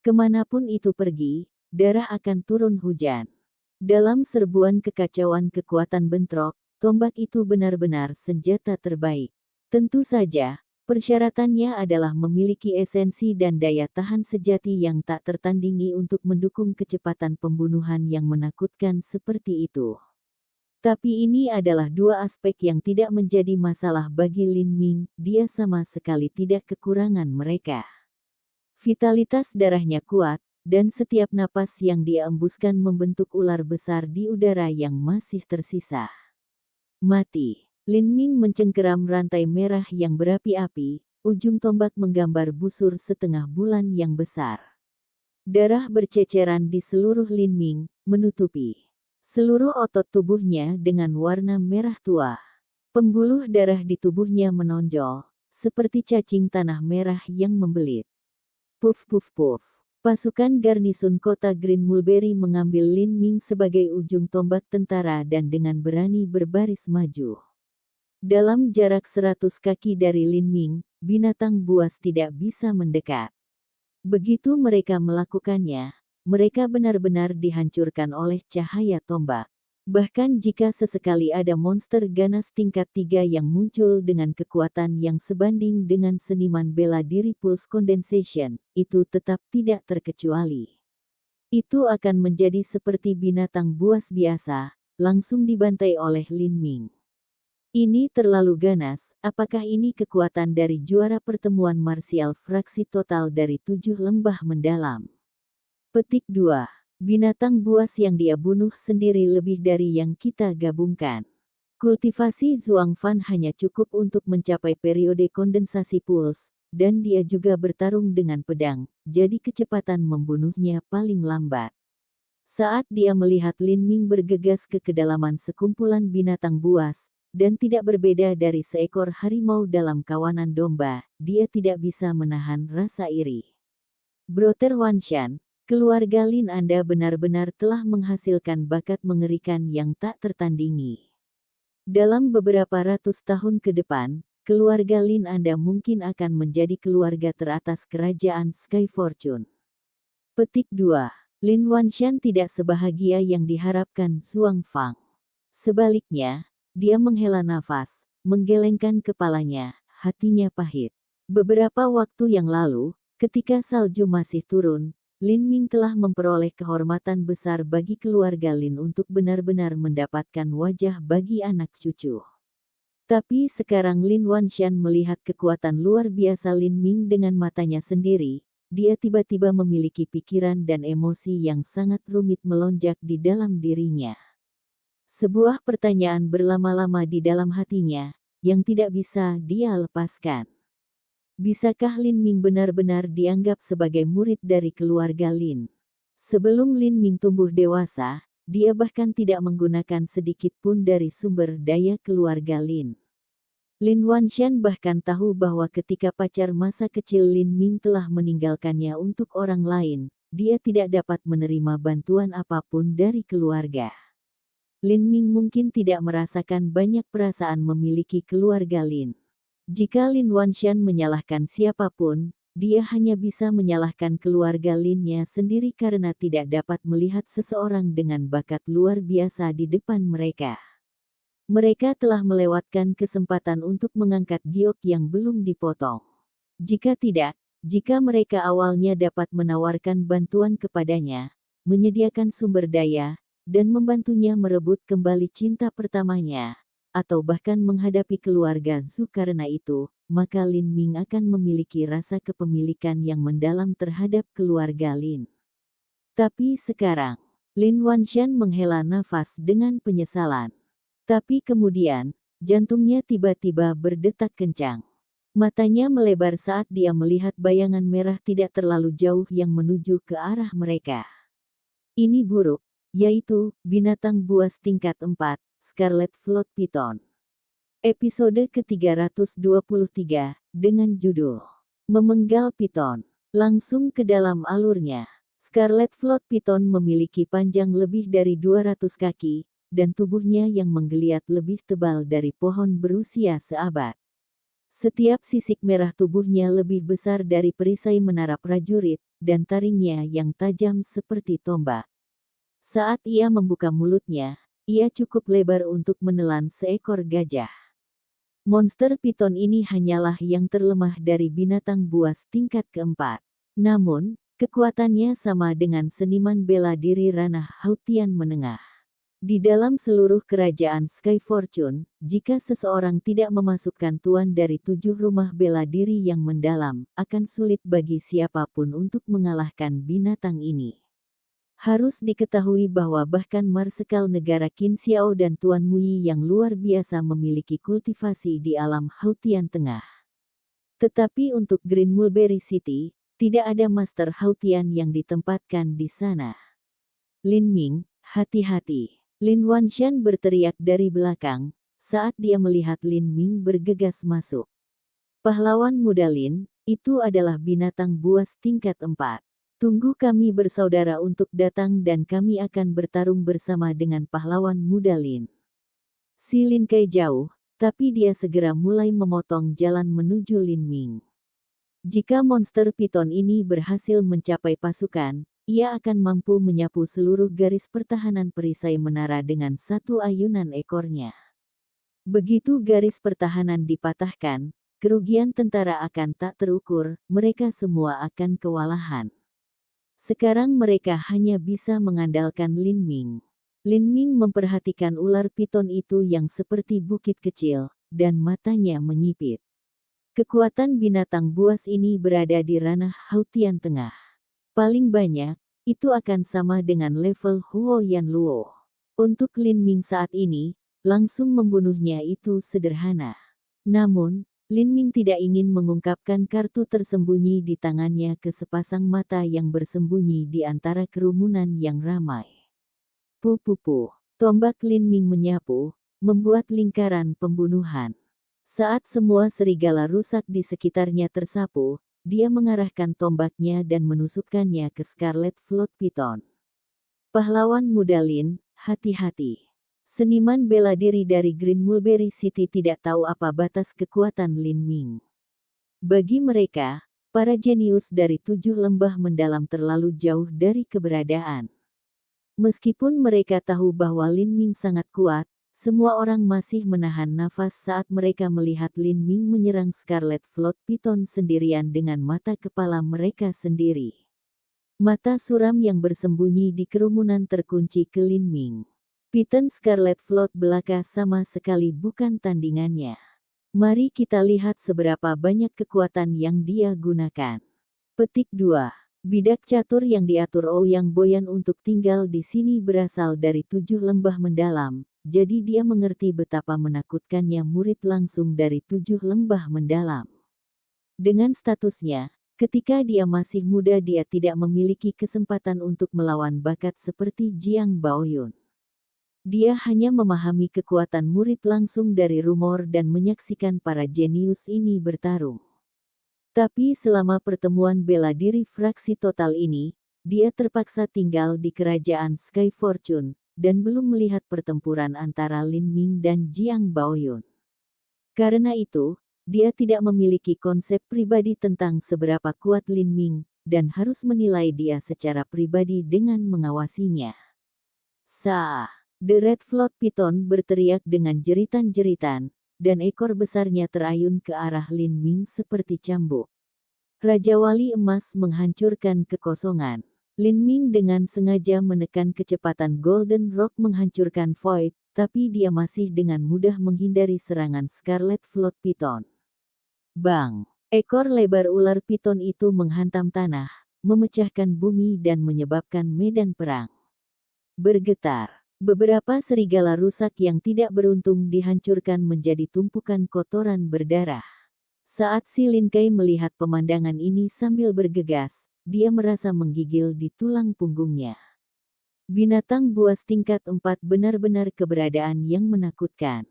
Kemanapun itu pergi, darah akan turun hujan. Dalam serbuan kekacauan kekuatan bentrok, tombak itu benar-benar senjata terbaik. Tentu saja, persyaratannya adalah memiliki esensi dan daya tahan sejati yang tak tertandingi untuk mendukung kecepatan pembunuhan yang menakutkan seperti itu. Tapi ini adalah dua aspek yang tidak menjadi masalah bagi Lin Ming, dia sama sekali tidak kekurangan mereka. Vitalitas darahnya kuat, dan setiap napas yang dia embuskan membentuk ular besar di udara yang masih tersisa. Mati. Lin Ming mencengkeram rantai merah yang berapi-api, ujung tombak menggambar busur setengah bulan yang besar. Darah berceceran di seluruh Lin Ming, menutupi seluruh otot tubuhnya dengan warna merah tua. Pembuluh darah di tubuhnya menonjol, seperti cacing tanah merah yang membelit. Puf puf puf. Pasukan garnisun kota Green Mulberry mengambil Lin Ming sebagai ujung tombak tentara dan dengan berani berbaris maju. Dalam jarak 100 kaki dari Lin Ming, binatang buas tidak bisa mendekat. Begitu mereka melakukannya, mereka benar-benar dihancurkan oleh cahaya tombak. Bahkan jika sesekali ada monster ganas tingkat 3 yang muncul dengan kekuatan yang sebanding dengan seniman bela diri Pulse Condensation, itu tetap tidak terkecuali. Itu akan menjadi seperti binatang buas biasa, langsung dibantai oleh Lin Ming. Ini terlalu ganas, apakah ini kekuatan dari juara pertemuan marsial fraksi total dari 7 lembah mendalam? Petik 2. Binatang buas yang dia bunuh sendiri lebih dari yang kita gabungkan. Kultivasi Zhuang Fan hanya cukup untuk mencapai periode kondensasi puls, dan dia juga bertarung dengan pedang, jadi kecepatan membunuhnya paling lambat. Saat dia melihat Lin Ming bergegas ke kedalaman sekumpulan binatang buas, dan tidak berbeda dari seekor harimau dalam kawanan domba, dia tidak bisa menahan rasa iri. Brother Wanshan, keluarga Lin Anda benar-benar telah menghasilkan bakat mengerikan yang tak tertandingi. Dalam beberapa ratus tahun ke depan, keluarga Lin Anda mungkin akan menjadi keluarga teratas kerajaan Sky Fortune. Petik 2. Lin Wanshan tidak sebahagia yang diharapkan Zhuang Fang. Sebaliknya, dia menghela nafas, menggelengkan kepalanya, hatinya pahit. Beberapa waktu yang lalu, ketika salju masih turun, Lin Ming telah memperoleh kehormatan besar bagi keluarga Lin untuk benar-benar mendapatkan wajah bagi anak cucu. Tapi sekarang Lin Wanshan melihat kekuatan luar biasa Lin Ming dengan matanya sendiri, dia tiba-tiba memiliki pikiran dan emosi yang sangat rumit melonjak di dalam dirinya. Sebuah pertanyaan berlama-lama di dalam hatinya, yang tidak bisa dia lepaskan. Bisakah Lin Ming benar-benar dianggap sebagai murid dari keluarga Lin? Sebelum Lin Ming tumbuh dewasa, dia bahkan tidak menggunakan sedikit pun dari sumber daya keluarga Lin. Lin Wanshan bahkan tahu bahwa ketika pacar masa kecil Lin Ming telah meninggalkannya untuk orang lain, dia tidak dapat menerima bantuan apapun dari keluarga. Lin Ming mungkin tidak merasakan banyak perasaan memiliki keluarga Lin. Jika Lin Wanshan menyalahkan siapapun, dia hanya bisa menyalahkan keluarga Linnya sendiri karena tidak dapat melihat seseorang dengan bakat luar biasa di depan mereka. Mereka telah melewatkan kesempatan untuk mengangkat giok yang belum dipotong. Jika tidak, jika mereka awalnya dapat menawarkan bantuan kepadanya, menyediakan sumber daya, dan membantunya merebut kembali cinta pertamanya, atau bahkan menghadapi keluarga Zhu karena itu, maka Lin Ming akan memiliki rasa kepemilikan yang mendalam terhadap keluarga Lin. Tapi sekarang, Lin Wanshan menghela nafas dengan penyesalan. Tapi kemudian, jantungnya tiba-tiba berdetak kencang. Matanya melebar saat dia melihat bayangan merah tidak terlalu jauh yang menuju ke arah mereka. Ini buruk, yaitu binatang buas tingkat 4. Scarlet Float Python. Episode ke-323, dengan judul Memenggal Python. Langsung ke dalam alurnya. Scarlet Float Python memiliki panjang lebih dari 200 kaki, dan tubuhnya yang menggeliat lebih tebal dari pohon berusia seabad. Setiap sisik merah tubuhnya lebih besar dari perisai menara prajurit, dan taringnya yang tajam seperti tombak. Saat ia membuka mulutnya, ia cukup lebar untuk menelan seekor gajah. Monster piton ini hanyalah yang terlemah dari binatang buas tingkat keempat. Namun, kekuatannya sama dengan seniman bela diri ranah Hautian menengah. Di dalam seluruh kerajaan Sky Fortune, jika seseorang tidak memasukkan tuan dari 7 rumah bela diri yang mendalam, akan sulit bagi siapapun untuk mengalahkan binatang ini. Harus diketahui bahwa bahkan Marsekal negara Qin Xiao dan Tuan Muyi yang luar biasa memiliki kultivasi di alam Hautian Tengah. Tetapi untuk Green Mulberry City, tidak ada Master Hautian yang ditempatkan di sana. Lin Ming, hati-hati. Lin Wanshan berteriak dari belakang, saat dia melihat Lin Ming bergegas masuk. Pahlawan muda Lin, itu adalah binatang buas tingkat 4. Tunggu kami bersaudara untuk datang dan kami akan bertarung bersama dengan pahlawan muda Lin. Si Lin Kai jauh, tapi dia segera mulai memotong jalan menuju Lin Ming. Jika monster piton ini berhasil mencapai pasukan, ia akan mampu menyapu seluruh garis pertahanan perisai menara dengan satu ayunan ekornya. Begitu garis pertahanan dipatahkan, kerugian tentara akan tak terukur, mereka semua akan kewalahan. Sekarang mereka hanya bisa mengandalkan Lin Ming. Lin Ming memperhatikan ular piton itu yang seperti bukit kecil, dan matanya menyipit. Kekuatan binatang buas ini berada di ranah Hautian Tengah. Paling banyak, itu akan sama dengan level Huo Yan Luo. Untuk Lin Ming saat ini, langsung membunuhnya itu sederhana. Namun, Lin Ming tidak ingin mengungkapkan kartu tersembunyi di tangannya ke sepasang mata yang bersembunyi di antara kerumunan yang ramai. Pu. Tombak Lin Ming menyapu, membuat lingkaran pembunuhan. Saat semua serigala rusak di sekitarnya tersapu, dia mengarahkan tombaknya dan menusukkannya ke Scarlet Float Python. Pahlawan muda Lin, hati-hati. Seniman bela diri dari Green Mulberry City tidak tahu apa batas kekuatan Lin Ming. Bagi mereka, para jenius dari 7 lembah mendalam terlalu jauh dari keberadaan. Meskipun mereka tahu bahwa Lin Ming sangat kuat, semua orang masih menahan nafas saat mereka melihat Lin Ming menyerang Scarlet Float Python sendirian dengan mata kepala mereka sendiri. Mata suram yang bersembunyi di kerumunan terkunci ke Lin Ming. Python Scarlet Float belaka sama sekali bukan tandingannya. Mari kita lihat seberapa banyak kekuatan yang dia gunakan. Petik 2. Bidak catur yang diatur Ouyang Boyan untuk tinggal di sini berasal dari 7 lembah mendalam, jadi dia mengerti betapa menakutkannya murid langsung dari 7 lembah mendalam. Dengan statusnya, ketika dia masih muda dia tidak memiliki kesempatan untuk melawan bakat seperti Jiang Baoyun. Dia hanya memahami kekuatan murid langsung dari rumor dan menyaksikan para jenius ini bertarung. Tapi selama pertemuan bela diri fraksi total ini, dia terpaksa tinggal di kerajaan Sky Fortune, dan belum melihat pertempuran antara Lin Ming dan Jiang Baoyun. Karena itu, dia tidak memiliki konsep pribadi tentang seberapa kuat Lin Ming, dan harus menilai dia secara pribadi dengan mengawasinya. The Red Float Python berteriak dengan jeritan-jeritan, dan ekor besarnya terayun ke arah Lin Ming seperti cambuk. Raja Wali Emas menghancurkan kekosongan. Lin Ming dengan sengaja menekan kecepatan Golden Rock menghancurkan Void, tapi dia masih dengan mudah menghindari serangan Scarlet Float Python. Bang! Ekor lebar ular piton itu menghantam tanah, memecahkan bumi dan menyebabkan medan perang bergetar. Beberapa serigala rusak yang tidak beruntung dihancurkan menjadi tumpukan kotoran berdarah. Saat si Lin Kai melihat pemandangan ini sambil bergegas, dia merasa menggigil di tulang punggungnya. Binatang buas tingkat 4 benar-benar keberadaan yang menakutkan.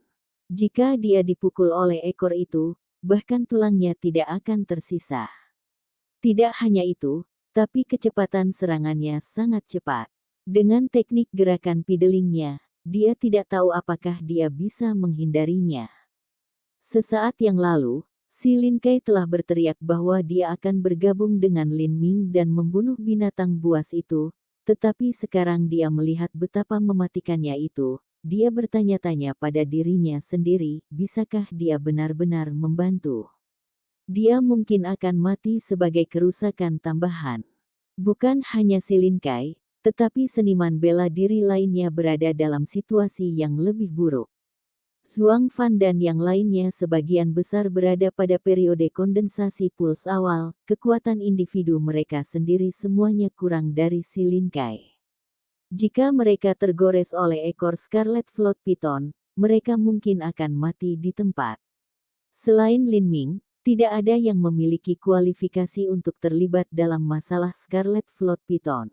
Jika dia dipukul oleh ekor itu, bahkan tulangnya tidak akan tersisa. Tidak hanya itu, tapi kecepatan serangannya sangat cepat. Dengan teknik gerakan pidelingnya, dia tidak tahu apakah dia bisa menghindarinya. Sesaat yang lalu, si Lin Kai telah berteriak bahwa dia akan bergabung dengan Lin Ming dan membunuh binatang buas itu, tetapi sekarang dia melihat betapa mematikannya itu. Dia bertanya-tanya pada dirinya sendiri, bisakah dia benar-benar membantu? Dia mungkin akan mati sebagai kerusakan tambahan. Bukan hanya si Lin Kai, tetapi seniman bela diri lainnya berada dalam situasi yang lebih buruk. Zhuang Fan dan yang lainnya sebagian besar berada pada periode kondensasi puls awal, kekuatan individu mereka sendiri semuanya kurang dari si Lin Kai. Jika mereka tergores oleh ekor Scarlet Float Python, mereka mungkin akan mati di tempat. Selain Lin Ming, tidak ada yang memiliki kualifikasi untuk terlibat dalam masalah Scarlet Float Python.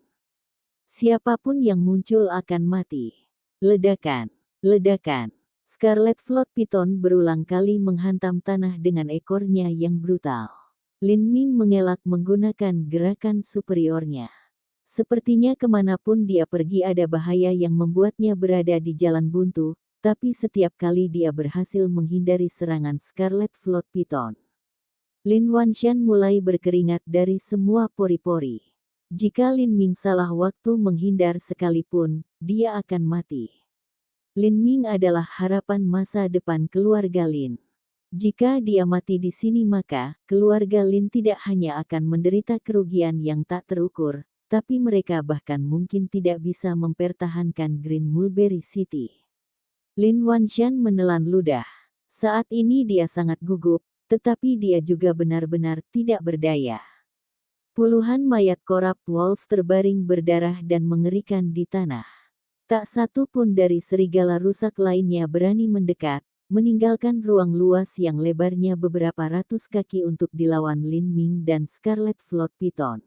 Siapapun yang muncul akan mati. Ledakan. Ledakan. Scarlet Float Python berulang kali menghantam tanah dengan ekornya yang brutal. Lin Ming mengelak menggunakan gerakan superiornya. Sepertinya kemanapun dia pergi ada bahaya yang membuatnya berada di jalan buntu, tapi setiap kali dia berhasil menghindari serangan Scarlet Float Python. Lin Wanshan mulai berkeringat dari semua pori-pori. Jika Lin Ming salah waktu menghindar sekalipun, dia akan mati. Lin Ming adalah harapan masa depan keluarga Lin. Jika dia mati di sini maka, keluarga Lin tidak hanya akan menderita kerugian yang tak terukur, tapi mereka bahkan mungkin tidak bisa mempertahankan Green Mulberry City. Lin Wanshan menelan ludah. Saat ini dia sangat gugup, tetapi dia juga benar-benar tidak berdaya. Puluhan mayat korab wolf terbaring berdarah dan mengerikan di tanah. Tak satu pun dari serigala rusak lainnya berani mendekat, meninggalkan ruang luas yang lebarnya beberapa ratus kaki untuk dilawan Lin Ming dan Scarlet Float Python.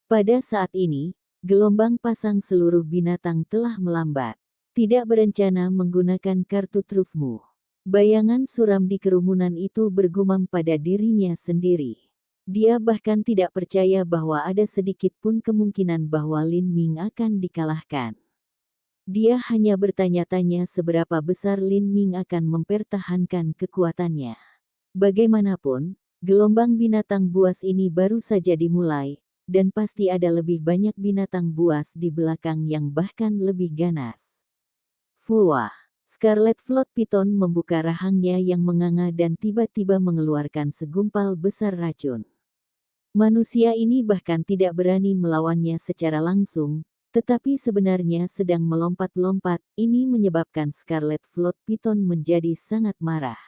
Pada saat ini, gelombang pasang seluruh binatang telah melambat. Tidak berencana menggunakan kartu trufmu. Bayangan suram di kerumunan itu bergumam pada dirinya sendiri. Dia bahkan tidak percaya bahwa ada sedikit pun kemungkinan bahwa Lin Ming akan dikalahkan. Dia hanya bertanya-tanya seberapa besar Lin Ming akan mempertahankan kekuatannya. Bagaimanapun, gelombang binatang buas ini baru saja dimulai, dan pasti ada lebih banyak binatang buas di belakang yang bahkan lebih ganas. Fuah! Scarlet Float Python membuka rahangnya yang menganga dan tiba-tiba mengeluarkan segumpal besar racun. Manusia ini bahkan tidak berani melawannya secara langsung, tetapi sebenarnya sedang melompat-lompat. Ini menyebabkan Scarlet Float Python menjadi sangat marah.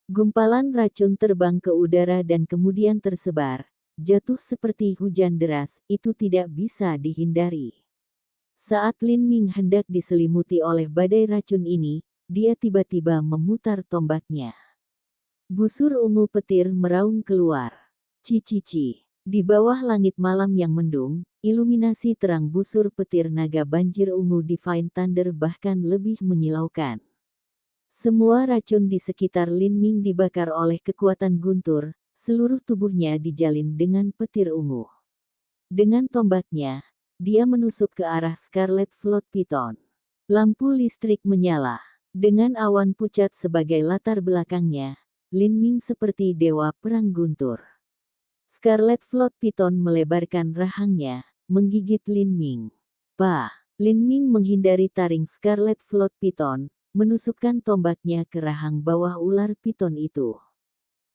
Gumpalan racun terbang ke udara dan kemudian tersebar, jatuh seperti hujan deras, itu tidak bisa dihindari. Saat Lin Ming hendak diselimuti oleh badai racun ini, dia tiba-tiba memutar tombaknya. Busur ungu petir meraung keluar. Cici. Di bawah langit malam yang mendung, iluminasi terang busur petir naga banjir ungu Divine Thunder bahkan lebih menyilaukan. Semua racun di sekitar Lin Ming dibakar oleh kekuatan guntur, seluruh tubuhnya dijalin dengan petir ungu. Dengan tombaknya, dia menusuk ke arah Scarlet Float Python. Lampu listrik menyala. Dengan awan pucat sebagai latar belakangnya, Lin Ming seperti dewa perang guntur. Scarlet Float Python melebarkan rahangnya, menggigit Lin Ming. Lin Ming menghindari taring Scarlet Float Python, menusukkan tombaknya ke rahang bawah ular piton itu.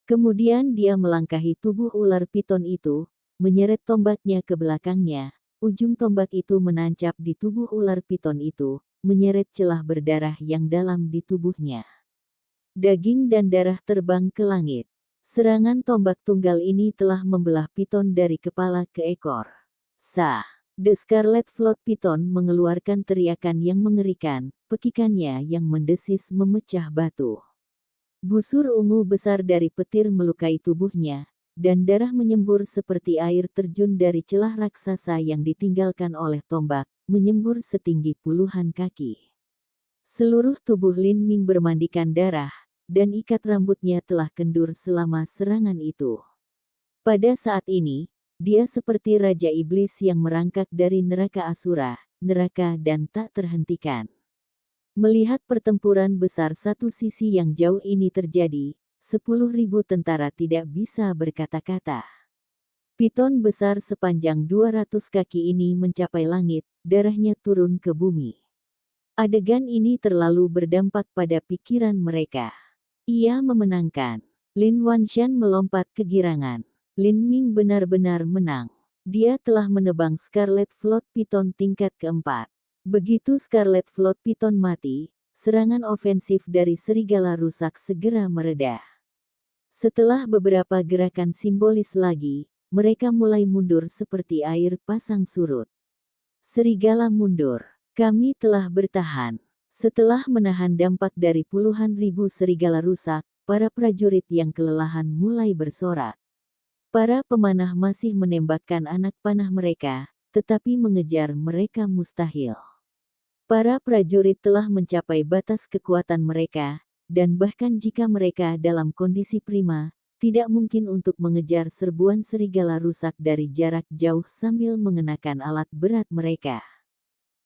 Kemudian dia melangkahi tubuh ular piton itu, menyeret tombaknya ke belakangnya. Ujung tombak itu menancap di tubuh ular piton itu, menyeret celah berdarah yang dalam di tubuhnya. Daging dan darah terbang ke langit. Serangan tombak tunggal ini telah membelah piton dari kepala ke ekor. The Scarlet Float Python mengeluarkan teriakan yang mengerikan, pekikannya yang mendesis memecah batu. Busur ungu besar dari petir melukai tubuhnya, dan darah menyembur seperti air terjun dari celah raksasa yang ditinggalkan oleh tombak, menyembur setinggi puluhan kaki. Seluruh tubuh Lin Ming bermandikan darah, dan ikat rambutnya telah kendur selama serangan itu. Pada saat ini, dia seperti Raja Iblis yang merangkak dari neraka Asura, neraka dan tak terhentikan. Melihat pertempuran besar satu sisi yang jauh ini terjadi, 10.000 tentara tidak bisa berkata-kata. Piton besar sepanjang 200 kaki ini mencapai langit, darahnya turun ke bumi. Adegan ini terlalu berdampak pada pikiran mereka. Ia memenangkan. Lin Wanshan melompat kegirangan. Lin Ming benar-benar menang. Dia telah menebang Scarlet Float Python tingkat keempat. Begitu Scarlet Float Python mati, serangan ofensif dari serigala rusak segera mereda. Setelah beberapa gerakan simbolis lagi, mereka mulai mundur seperti air pasang surut. Serigala mundur. Kami telah bertahan. Setelah menahan dampak dari puluhan ribu serigala rusak, para prajurit yang kelelahan mulai bersorak. Para pemanah masih menembakkan anak panah mereka, tetapi mengejar mereka mustahil. Para prajurit telah mencapai batas kekuatan mereka, dan bahkan jika mereka dalam kondisi prima, tidak mungkin untuk mengejar serbuan serigala rusak dari jarak jauh sambil mengenakan alat berat mereka.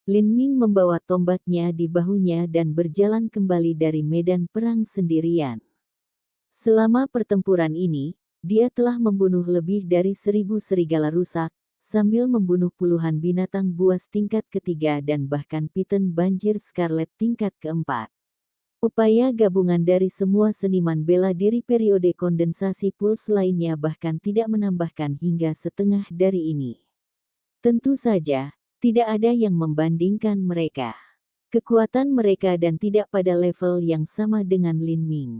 Lin Ming membawa tombaknya di bahunya dan berjalan kembali dari medan perang sendirian. Selama pertempuran ini, dia telah membunuh lebih dari 1.000 serigala rusak, sambil membunuh puluhan binatang buas tingkat ketiga dan bahkan piton banjir scarlet tingkat keempat. Upaya gabungan dari semua seniman bela diri periode kondensasi puls lainnya bahkan tidak menambahkan hingga setengah dari ini. Tentu saja, tidak ada yang membandingkan mereka. Kekuatan mereka dan tidak pada level yang sama dengan Lin Ming.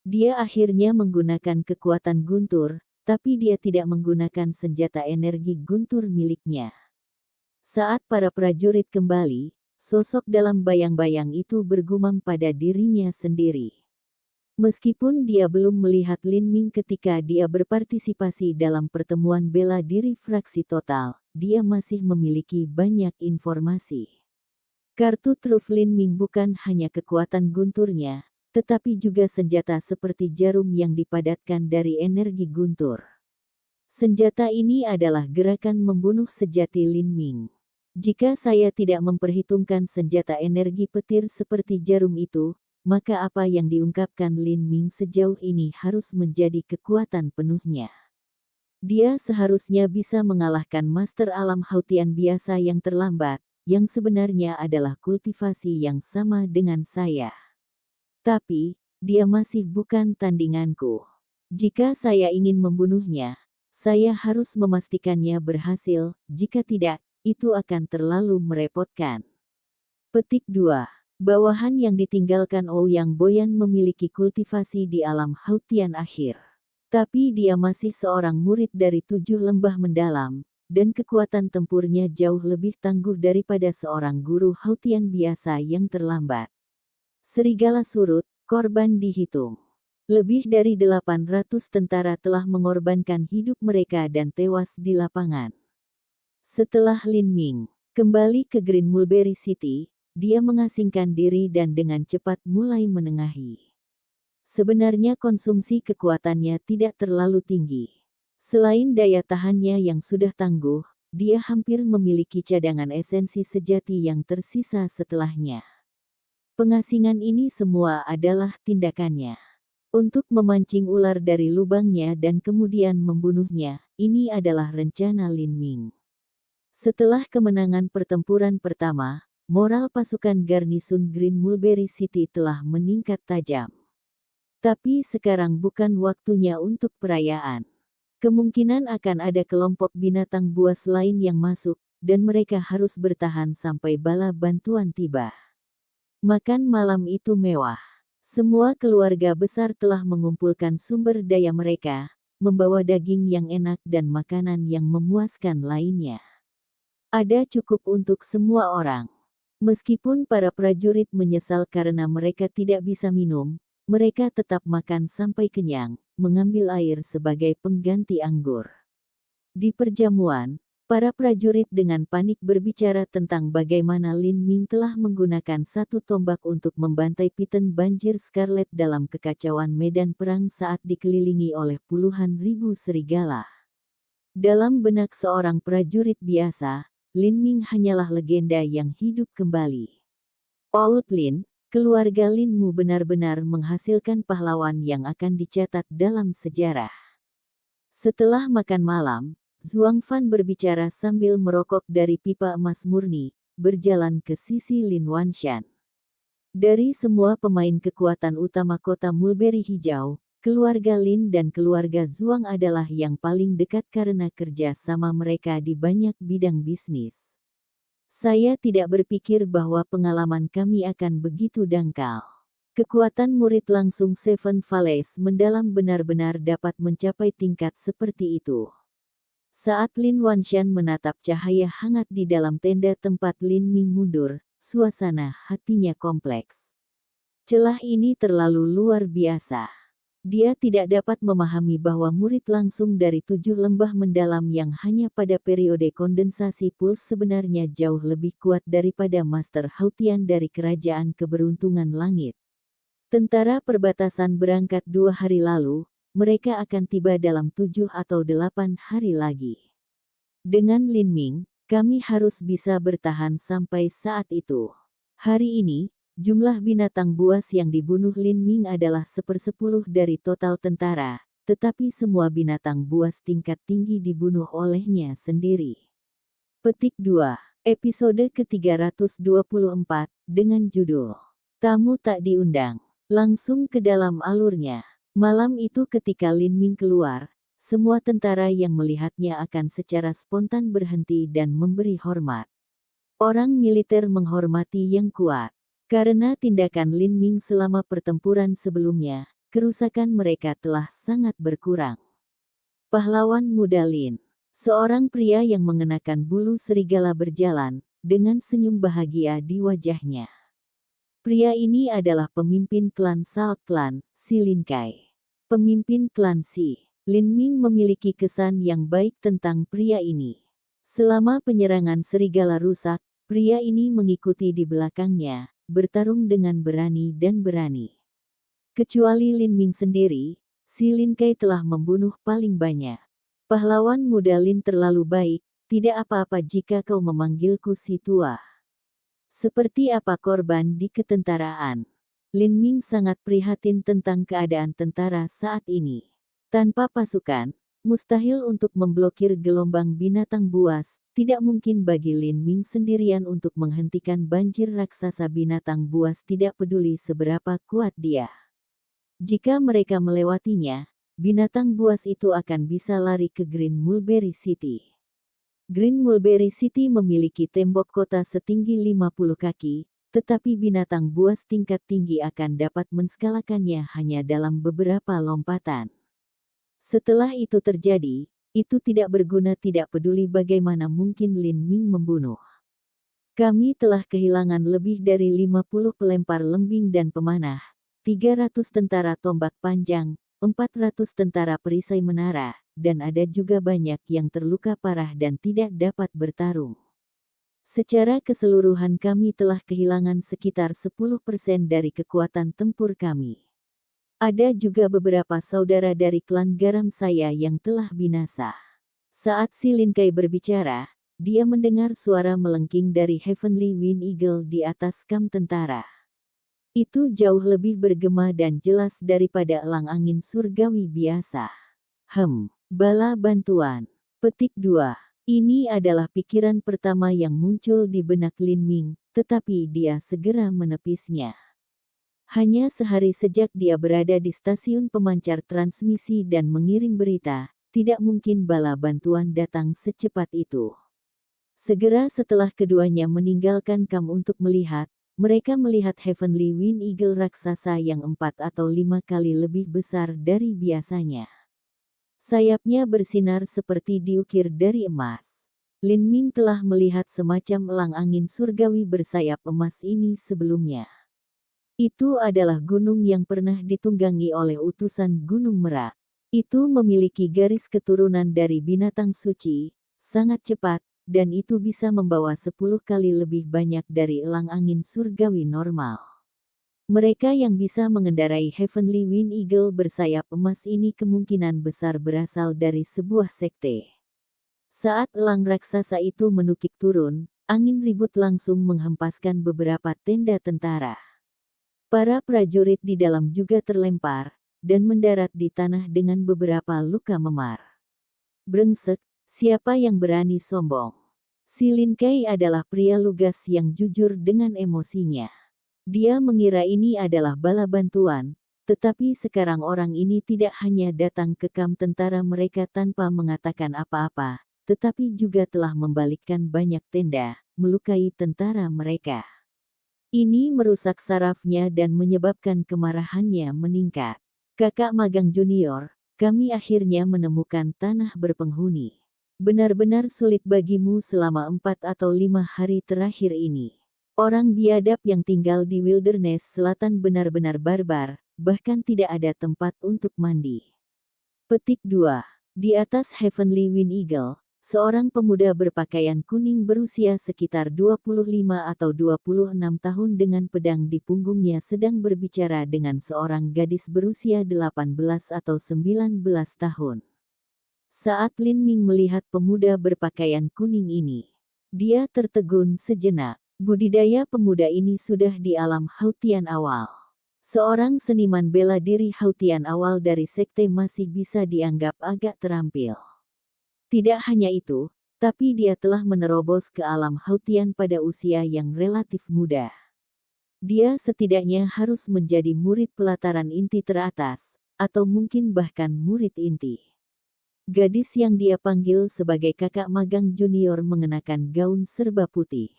Dia akhirnya menggunakan kekuatan guntur, tapi dia tidak menggunakan senjata energi guntur miliknya. Saat para prajurit kembali, sosok dalam bayang-bayang itu bergumam pada dirinya sendiri. Meskipun dia belum melihat Lin Ming ketika dia berpartisipasi dalam pertemuan bela diri fraksi total, dia masih memiliki banyak informasi. Kartu truf Lin Ming bukan hanya kekuatan gunturnya, tetapi juga senjata seperti jarum yang dipadatkan dari energi guntur. Senjata ini adalah gerakan membunuh sejati Lin Ming. Jika saya tidak memperhitungkan senjata energi petir seperti jarum itu, maka apa yang diungkapkan Lin Ming sejauh ini harus menjadi kekuatan penuhnya. Dia seharusnya bisa mengalahkan Master Alam Hautian biasa yang terlambat, yang sebenarnya adalah kultivasi yang sama dengan saya. Tapi, dia masih bukan tandinganku. Jika saya ingin membunuhnya, saya harus memastikannya berhasil, jika tidak, itu akan terlalu merepotkan. Petik 2. Bawahan yang ditinggalkan Ouyang Boyan memiliki kultivasi di alam Hautian akhir. Tapi dia masih seorang murid dari 7 lembah mendalam, dan kekuatan tempurnya jauh lebih tangguh daripada seorang guru Hautian biasa yang terlambat. Serigala surut, korban dihitung. Lebih dari 800 tentara telah mengorbankan hidup mereka dan tewas di lapangan. Setelah Lin Ming kembali ke Green Mulberry City, dia mengasingkan diri dan dengan cepat mulai menengahi. Sebenarnya konsumsi kekuatannya tidak terlalu tinggi. Selain daya tahannya yang sudah tangguh, dia hampir memiliki cadangan esensi sejati yang tersisa setelahnya. Pengasingan ini semua adalah tindakannya untuk memancing ular dari lubangnya dan kemudian membunuhnya. Ini adalah rencana Lin Ming. Setelah kemenangan pertempuran pertama, moral pasukan garnisun Green Mulberry City telah meningkat tajam. Tapi sekarang bukan waktunya untuk perayaan. Kemungkinan akan ada kelompok binatang buas lain yang masuk, dan mereka harus bertahan sampai bala bantuan tiba. Makan malam itu mewah. Semua keluarga besar telah mengumpulkan sumber daya mereka, membawa daging yang enak dan makanan yang memuaskan lainnya. Ada cukup untuk semua orang. Meskipun para prajurit menyesal karena mereka tidak bisa minum, mereka tetap makan sampai kenyang, mengambil air sebagai pengganti anggur. Di perjamuan, para prajurit dengan panik berbicara tentang bagaimana Lin Ming telah menggunakan satu tombak untuk membantai piton banjir scarlet dalam kekacauan medan perang saat dikelilingi oleh puluhan ribu serigala. Dalam benak seorang prajurit biasa, Lin Ming hanyalah legenda yang hidup kembali. Out Lin, keluarga Linmu benar-benar menghasilkan pahlawan yang akan dicatat dalam sejarah. Setelah makan malam, Zhuang Fan berbicara sambil merokok dari pipa emas murni, berjalan ke sisi Lin Wanshan. Dari semua pemain kekuatan utama kota Mulberry Hijau, keluarga Lin dan keluarga Zhuang adalah yang paling dekat karena kerja sama mereka di banyak bidang bisnis. Saya tidak berpikir bahwa pengalaman kami akan begitu dangkal. Kekuatan murid langsung Seven Valleys mendalam benar-benar dapat mencapai tingkat seperti itu. Saat Lin Wanshan menatap cahaya hangat di dalam tenda tempat Lin Ming mundur, suasana hatinya kompleks. Celah ini terlalu luar biasa. Dia tidak dapat memahami bahwa murid langsung dari 7 lembah mendalam yang hanya pada periode kondensasi puls sebenarnya jauh lebih kuat daripada Master Hautian dari Kerajaan Keberuntungan Langit. Tentara perbatasan berangkat 2 hari lalu, mereka akan tiba dalam 7 atau 8 hari lagi. Dengan Lin Ming, kami harus bisa bertahan sampai saat itu. Hari ini, jumlah binatang buas yang dibunuh Lin Ming adalah 1/10 dari total tentara, tetapi semua binatang buas tingkat tinggi dibunuh olehnya sendiri. Petik 2. Episode ke-324, dengan judul Tamu Tak Diundang. Langsung ke dalam alurnya. Malam itu ketika Lin Ming keluar, semua tentara yang melihatnya akan secara spontan berhenti dan memberi hormat. Orang militer menghormati yang kuat. Karena tindakan Lin Ming selama pertempuran sebelumnya, kerusakan mereka telah sangat berkurang. Pahlawan muda Lin. Seorang pria yang mengenakan bulu serigala berjalan, dengan senyum bahagia di wajahnya. Pria ini adalah pemimpin klan Salt Clan, Si Lin Kai. Pemimpin klan Si. Lin Ming memiliki kesan yang baik tentang pria ini. Selama penyerangan serigala rusak, pria ini mengikuti di belakangnya, bertarung dengan berani dan berani. Kecuali Lin Ming sendiri, Si Lin Kai telah membunuh paling banyak. Pahlawan muda Lin terlalu baik, tidak apa-apa jika kau memanggilku si tua. Seperti apa korban di ketentaraan? Lin Ming sangat prihatin tentang keadaan tentara saat ini. Tanpa pasukan, mustahil untuk memblokir gelombang binatang buas, tidak mungkin bagi Lin Ming sendirian untuk menghentikan banjir raksasa binatang buas tidak peduli seberapa kuat dia. Jika mereka melewatinya, binatang buas itu akan bisa lari ke Green Mulberry City. Green Mulberry City memiliki tembok kota setinggi 50 kaki, tetapi binatang buas tingkat tinggi akan dapat menskalakannya hanya dalam beberapa lompatan. Setelah itu terjadi, itu tidak berguna tidak peduli bagaimana mungkin Lin Ming membunuh. Kami telah kehilangan lebih dari 50 pelempar lembing dan pemanah, 300 tentara tombak panjang, 400 tentara perisai menara, dan ada juga banyak yang terluka parah dan tidak dapat bertarung. Secara keseluruhan kami telah kehilangan sekitar 10% dari kekuatan tempur kami. Ada juga beberapa saudara dari klan garam saya yang telah binasa. Saat Si Lin Kai berbicara, dia mendengar suara melengking dari Heavenly Wind Eagle di atas kam tentara. Itu jauh lebih bergema dan jelas daripada elang angin surgawi biasa. Bala bantuan. Petik 2. Ini adalah pikiran pertama yang muncul di benak Lin Ming, tetapi dia segera menepisnya. Hanya sehari sejak dia berada di stasiun pemancar transmisi dan mengirim berita, tidak mungkin bala bantuan datang secepat itu. Segera setelah keduanya meninggalkan kam untuk melihat, mereka melihat Heavenly Wind Eagle raksasa yang 4 atau 5 kali lebih besar dari biasanya. Sayapnya bersinar seperti diukir dari emas. Lin Ming telah melihat semacam elang angin surgawi bersayap emas ini sebelumnya. Itu adalah gunung yang pernah ditunggangi oleh utusan Gunung Merak. Itu memiliki garis keturunan dari binatang suci, sangat cepat, dan itu bisa membawa 10 kali lebih banyak dari elang angin surgawi normal. Mereka yang bisa mengendarai Heavenly Wind Eagle bersayap emas ini kemungkinan besar berasal dari sebuah sekte. Saat elang raksasa itu menukik turun, angin ribut langsung menghempaskan beberapa tenda tentara. Para prajurit di dalam juga terlempar, dan mendarat di tanah dengan beberapa luka memar. Brengsek, siapa yang berani sombong? Si Lin Kai adalah pria lugas yang jujur dengan emosinya. Dia mengira ini adalah bala bantuan, tetapi sekarang orang ini tidak hanya datang ke kam tentara mereka tanpa mengatakan apa-apa, tetapi juga telah membalikkan banyak tenda, melukai tentara mereka. Ini merusak sarafnya dan menyebabkan kemarahannya meningkat. Kakak magang junior, kami akhirnya menemukan tanah berpenghuni. Benar-benar sulit bagimu selama 4 atau 5 hari terakhir ini. Orang biadab yang tinggal di wilderness selatan benar-benar barbar, bahkan tidak ada tempat untuk mandi. Petik 2. Di atas Heavenly Wind Eagle, seorang pemuda berpakaian kuning berusia sekitar 25 atau 26 tahun dengan pedang di punggungnya sedang berbicara dengan seorang gadis berusia 18 atau 19 tahun. Saat Lin Ming melihat pemuda berpakaian kuning ini, dia tertegun sejenak. Budidaya pemuda ini sudah di alam Hautian awal. Seorang seniman bela diri Hautian awal dari sekte masih bisa dianggap agak terampil. Tidak hanya itu, tapi dia telah menerobos ke alam Hautian pada usia yang relatif muda. Dia setidaknya harus menjadi murid pelataran inti teratas, atau mungkin bahkan murid inti. Gadis yang dia panggil sebagai kakak magang junior mengenakan gaun serba putih.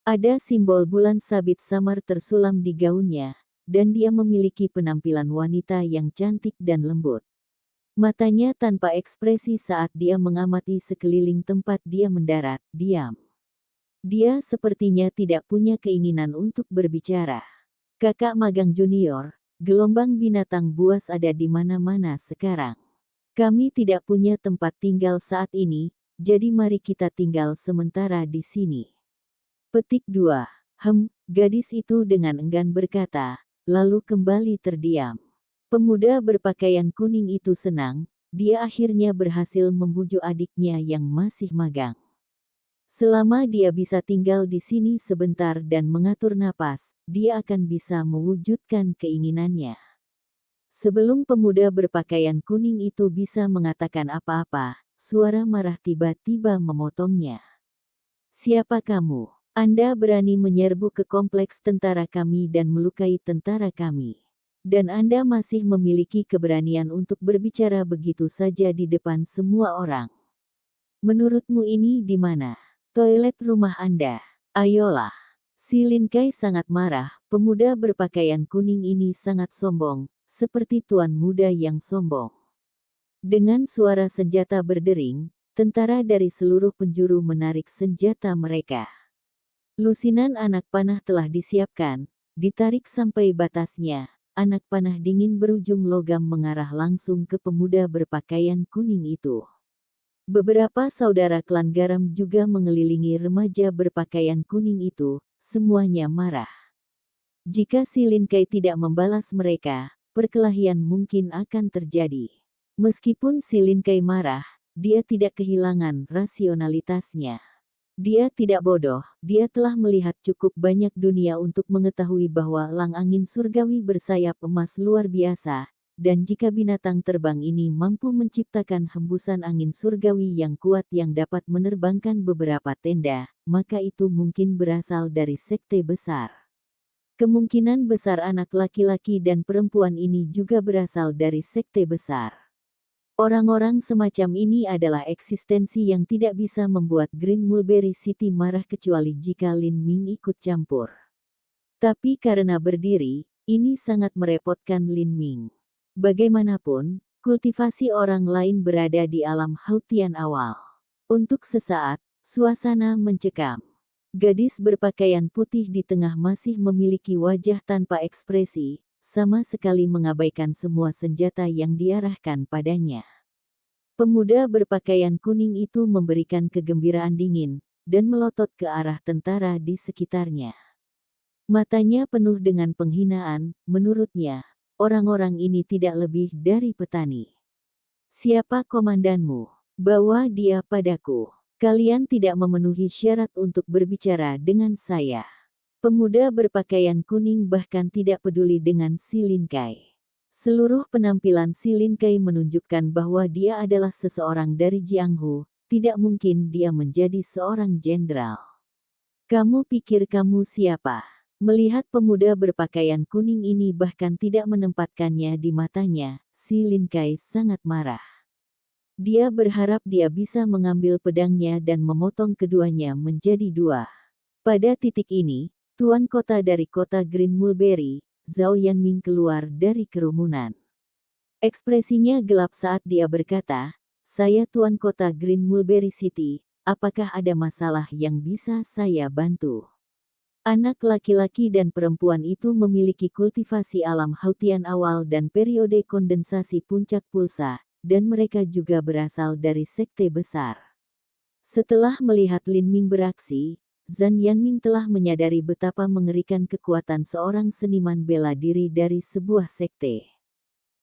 Ada simbol bulan sabit samar tersulam di gaunnya, dan dia memiliki penampilan wanita yang cantik dan lembut. Matanya tanpa ekspresi saat dia mengamati sekeliling tempat dia mendarat, diam. Dia sepertinya tidak punya keinginan untuk berbicara. Kakak magang junior, gelombang binatang buas ada di mana-mana sekarang. Kami tidak punya tempat tinggal saat ini, jadi mari kita tinggal sementara di sini. Petik 2. Gadis itu dengan enggan berkata, lalu kembali terdiam. Pemuda berpakaian kuning itu senang, dia akhirnya berhasil membujuk adiknya yang masih magang. Selama dia bisa tinggal di sini sebentar dan mengatur napas, dia akan bisa mewujudkan keinginannya. Sebelum pemuda berpakaian kuning itu bisa mengatakan apa-apa, suara marah tiba-tiba memotongnya. Siapa kamu? Anda berani menyerbu ke kompleks tentara kami dan melukai tentara kami. Dan Anda masih memiliki keberanian untuk berbicara begitu saja di depan semua orang. Menurutmu ini di mana? Toilet rumah Anda. Ayolah. Si Lin Kai sangat marah, pemuda berpakaian kuning ini sangat sombong, seperti tuan muda yang sombong. Dengan suara senjata berdering, tentara dari seluruh penjuru menarik senjata mereka. Lusinan anak panah telah disiapkan, ditarik sampai batasnya. Anak panah dingin berujung logam mengarah langsung ke pemuda berpakaian kuning itu. Beberapa saudara klan garam juga mengelilingi remaja berpakaian kuning itu, semuanya marah. Jika si Lin Kai tidak membalas mereka, perkelahian mungkin akan terjadi. Meskipun si Lin Kai marah, dia tidak kehilangan rasionalitasnya. Dia tidak bodoh, dia telah melihat cukup banyak dunia untuk mengetahui bahwa lang angin surgawi bersayap emas luar biasa, dan jika binatang terbang ini mampu menciptakan hembusan angin surgawi yang kuat yang dapat menerbangkan beberapa tenda, maka itu mungkin berasal dari sekte besar. Kemungkinan besar anak laki-laki dan perempuan ini juga berasal dari sekte besar. Orang-orang semacam ini adalah eksistensi yang tidak bisa membuat Green Mulberry City marah kecuali jika Lin Ming ikut campur. Tapi karena berdiri, ini sangat merepotkan Lin Ming. Bagaimanapun, kultivasi orang lain berada di alam Hautian awal. Untuk sesaat, suasana mencekam. Gadis berpakaian putih di tengah masih memiliki wajah tanpa ekspresi, sama sekali mengabaikan semua senjata yang diarahkan padanya. Pemuda berpakaian kuning itu memberikan kegembiraan dingin, dan melotot ke arah tentara di sekitarnya. Matanya penuh dengan penghinaan, menurutnya, orang-orang ini tidak lebih dari petani. Siapa komandanmu? Bawa dia padaku. Kalian tidak memenuhi syarat untuk berbicara dengan saya. Pemuda berpakaian kuning bahkan tidak peduli dengan si Lin Kai. Seluruh penampilan si Lin Kai menunjukkan bahwa dia adalah seseorang dari Jianghu, tidak mungkin dia menjadi seorang jenderal. Kamu pikir kamu siapa? Melihat pemuda berpakaian kuning ini bahkan tidak menempatkannya di matanya, si Lin Kai sangat marah. Dia berharap dia bisa mengambil pedangnya dan memotong keduanya menjadi dua. Pada titik ini, tuan kota dari kota Green Mulberry, Zhao Yanming keluar dari kerumunan. Ekspresinya gelap saat dia berkata, "Saya tuan kota Green Mulberry City, apakah ada masalah yang bisa saya bantu?" Anak laki-laki dan perempuan itu memiliki kultivasi alam Hautian awal dan periode kondensasi puncak pulsa, dan mereka juga berasal dari sekte besar. Setelah melihat Lin Ming beraksi, Zhang Yanming telah menyadari betapa mengerikan kekuatan seorang seniman bela diri dari sebuah sekte.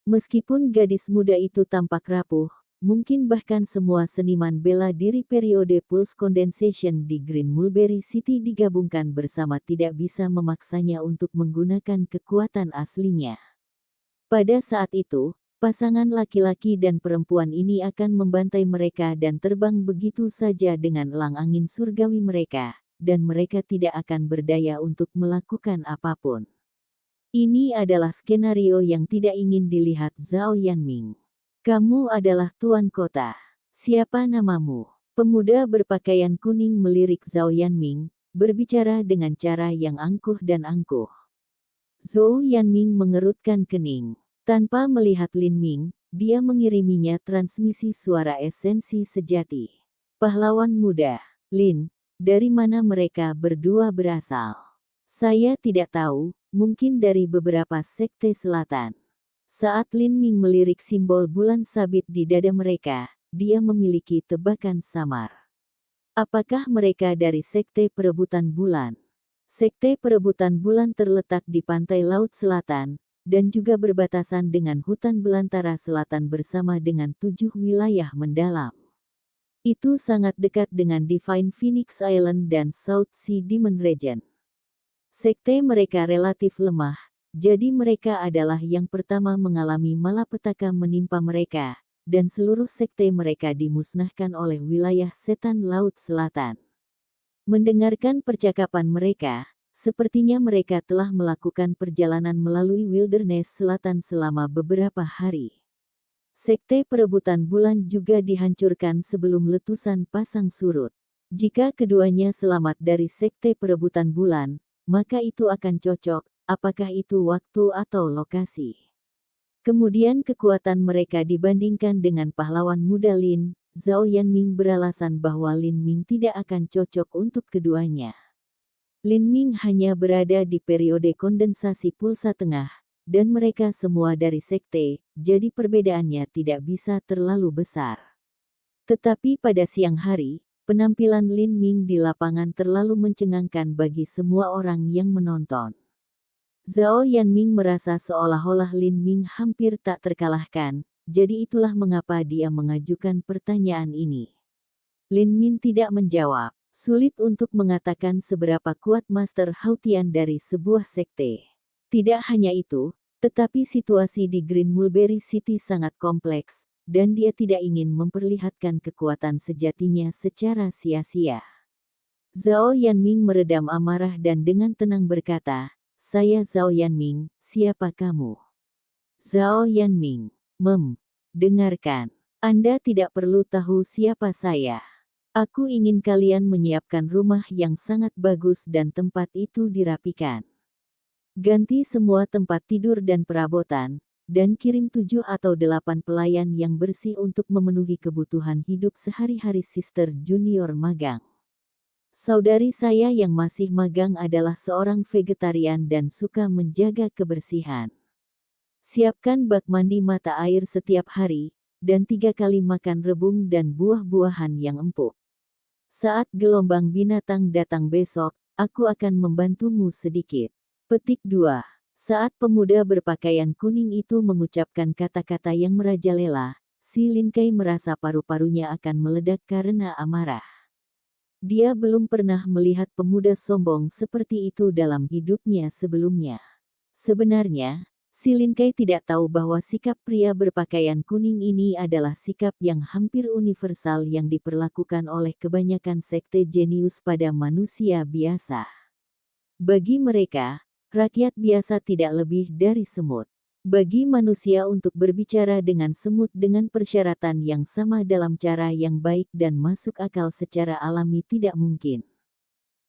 Meskipun gadis muda itu tampak rapuh, mungkin bahkan semua seniman bela diri periode Pulse Condensation di Green Mulberry City digabungkan bersama tidak bisa memaksanya untuk menggunakan kekuatan aslinya. Pada saat itu, pasangan laki-laki dan perempuan ini akan membantai mereka dan terbang begitu saja dengan elang angin surgawi mereka, dan mereka tidak akan berdaya untuk melakukan apapun. Ini adalah skenario yang tidak ingin dilihat Zhao Yanming. Kamu adalah tuan kota. Siapa namamu? Pemuda berpakaian kuning melirik Zhao Yanming, berbicara dengan cara yang angkuh dan angkuh. Zhao Yanming mengerutkan kening. Tanpa melihat Lin Ming, dia mengiriminya transmisi suara esensi sejati. Pahlawan muda, Lin, dari mana mereka berdua berasal? Saya tidak tahu, mungkin dari beberapa sekte selatan. Saat Lin Ming melirik simbol bulan sabit di dada mereka, dia memiliki tebakan samar. Apakah mereka dari sekte perebutan bulan? Sekte perebutan bulan terletak di pantai Laut Selatan, dan juga berbatasan dengan hutan belantara selatan bersama dengan 7 wilayah mendalam. Itu sangat dekat dengan Divine Phoenix Island dan South Sea Demon Region. Sekte mereka relatif lemah, jadi mereka adalah yang pertama mengalami malapetaka menimpa mereka, dan seluruh sekte mereka dimusnahkan oleh wilayah setan Laut Selatan. Mendengarkan percakapan mereka, sepertinya mereka telah melakukan perjalanan melalui wilderness selatan selama beberapa hari. Sekte perebutan bulan juga dihancurkan sebelum letusan pasang surut. Jika keduanya selamat dari sekte perebutan bulan, maka itu akan cocok, apakah itu waktu atau lokasi. Kemudian kekuatan mereka dibandingkan dengan pahlawan muda Lin, Zhao Yanming beralasan bahwa Lin Ming tidak akan cocok untuk keduanya. Lin Ming hanya berada di periode kondensasi pulsa tengah, dan mereka semua dari sekte, jadi perbedaannya tidak bisa terlalu besar. Tetapi pada siang hari, penampilan Lin Ming di lapangan terlalu mencengangkan bagi semua orang yang menonton. Zhao Yanming merasa seolah-olah Lin Ming hampir tak terkalahkan, jadi itulah mengapa dia mengajukan pertanyaan ini. Lin Ming tidak menjawab. Sulit untuk mengatakan seberapa kuat Master Hautian dari sebuah sekte. Tidak hanya itu, tetapi situasi di Green Mulberry City sangat kompleks, dan dia tidak ingin memperlihatkan kekuatan sejatinya secara sia-sia. Zhao Yanming meredam amarah dan dengan tenang berkata, "Saya Zhao Yanming, siapa kamu?" Zhao Yanming, dengarkan. Anda tidak perlu tahu siapa saya. Aku ingin kalian menyiapkan rumah yang sangat bagus dan tempat itu dirapikan. Ganti semua tempat tidur dan perabotan, dan kirim 7 atau 8 pelayan yang bersih untuk memenuhi kebutuhan hidup sehari-hari Sister Junior magang. Saudari saya yang masih magang adalah seorang vegetarian dan suka menjaga kebersihan. Siapkan bak mandi mata air setiap hari, dan 3 kali makan rebung dan buah-buahan yang empuk. Saat gelombang binatang datang besok, aku akan membantumu sedikit. Petik 2. Saat pemuda berpakaian kuning itu mengucapkan kata-kata yang merajalela, si Lin Kai merasa paru-parunya akan meledak karena amarah. Dia belum pernah melihat pemuda sombong seperti itu dalam hidupnya sebelumnya. Sebenarnya, si Lin Kai tidak tahu bahwa sikap pria berpakaian kuning ini adalah sikap yang hampir universal yang diperlakukan oleh kebanyakan sekte jenius pada manusia biasa. Bagi mereka, rakyat biasa tidak lebih dari semut. Bagi manusia untuk berbicara dengan semut dengan persyaratan yang sama dalam cara yang baik dan masuk akal secara alami tidak mungkin.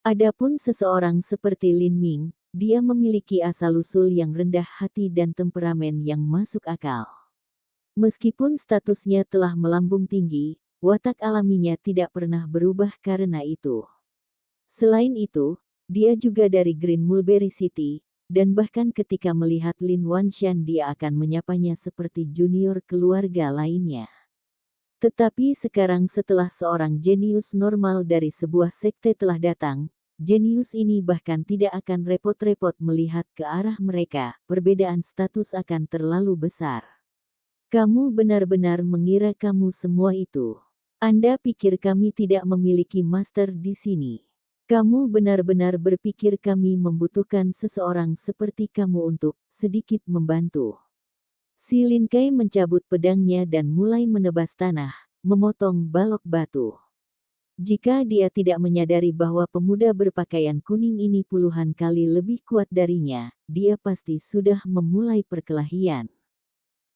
Adapun seseorang seperti Lin Ming, dia memiliki asal-usul yang rendah hati dan temperamen yang masuk akal. Meskipun statusnya telah melambung tinggi, watak alaminya tidak pernah berubah karena itu. Selain itu, dia juga dari Green Mulberry City, dan bahkan ketika melihat Lin Wanshan dia akan menyapanya seperti junior keluarga lainnya. Tetapi sekarang setelah seorang jenius normal dari sebuah sekte telah datang, jenius ini bahkan tidak akan repot-repot melihat ke arah mereka, perbedaan status akan terlalu besar. Kamu benar-benar mengira kamu semua itu. Anda pikir kami tidak memiliki master di sini. Kamu benar-benar berpikir kami membutuhkan seseorang seperti kamu untuk sedikit membantu. Si Lin Kai mencabut pedangnya dan mulai menebas tanah, memotong balok batu. Jika dia tidak menyadari bahwa pemuda berpakaian kuning ini puluhan kali lebih kuat darinya, dia pasti sudah memulai perkelahian.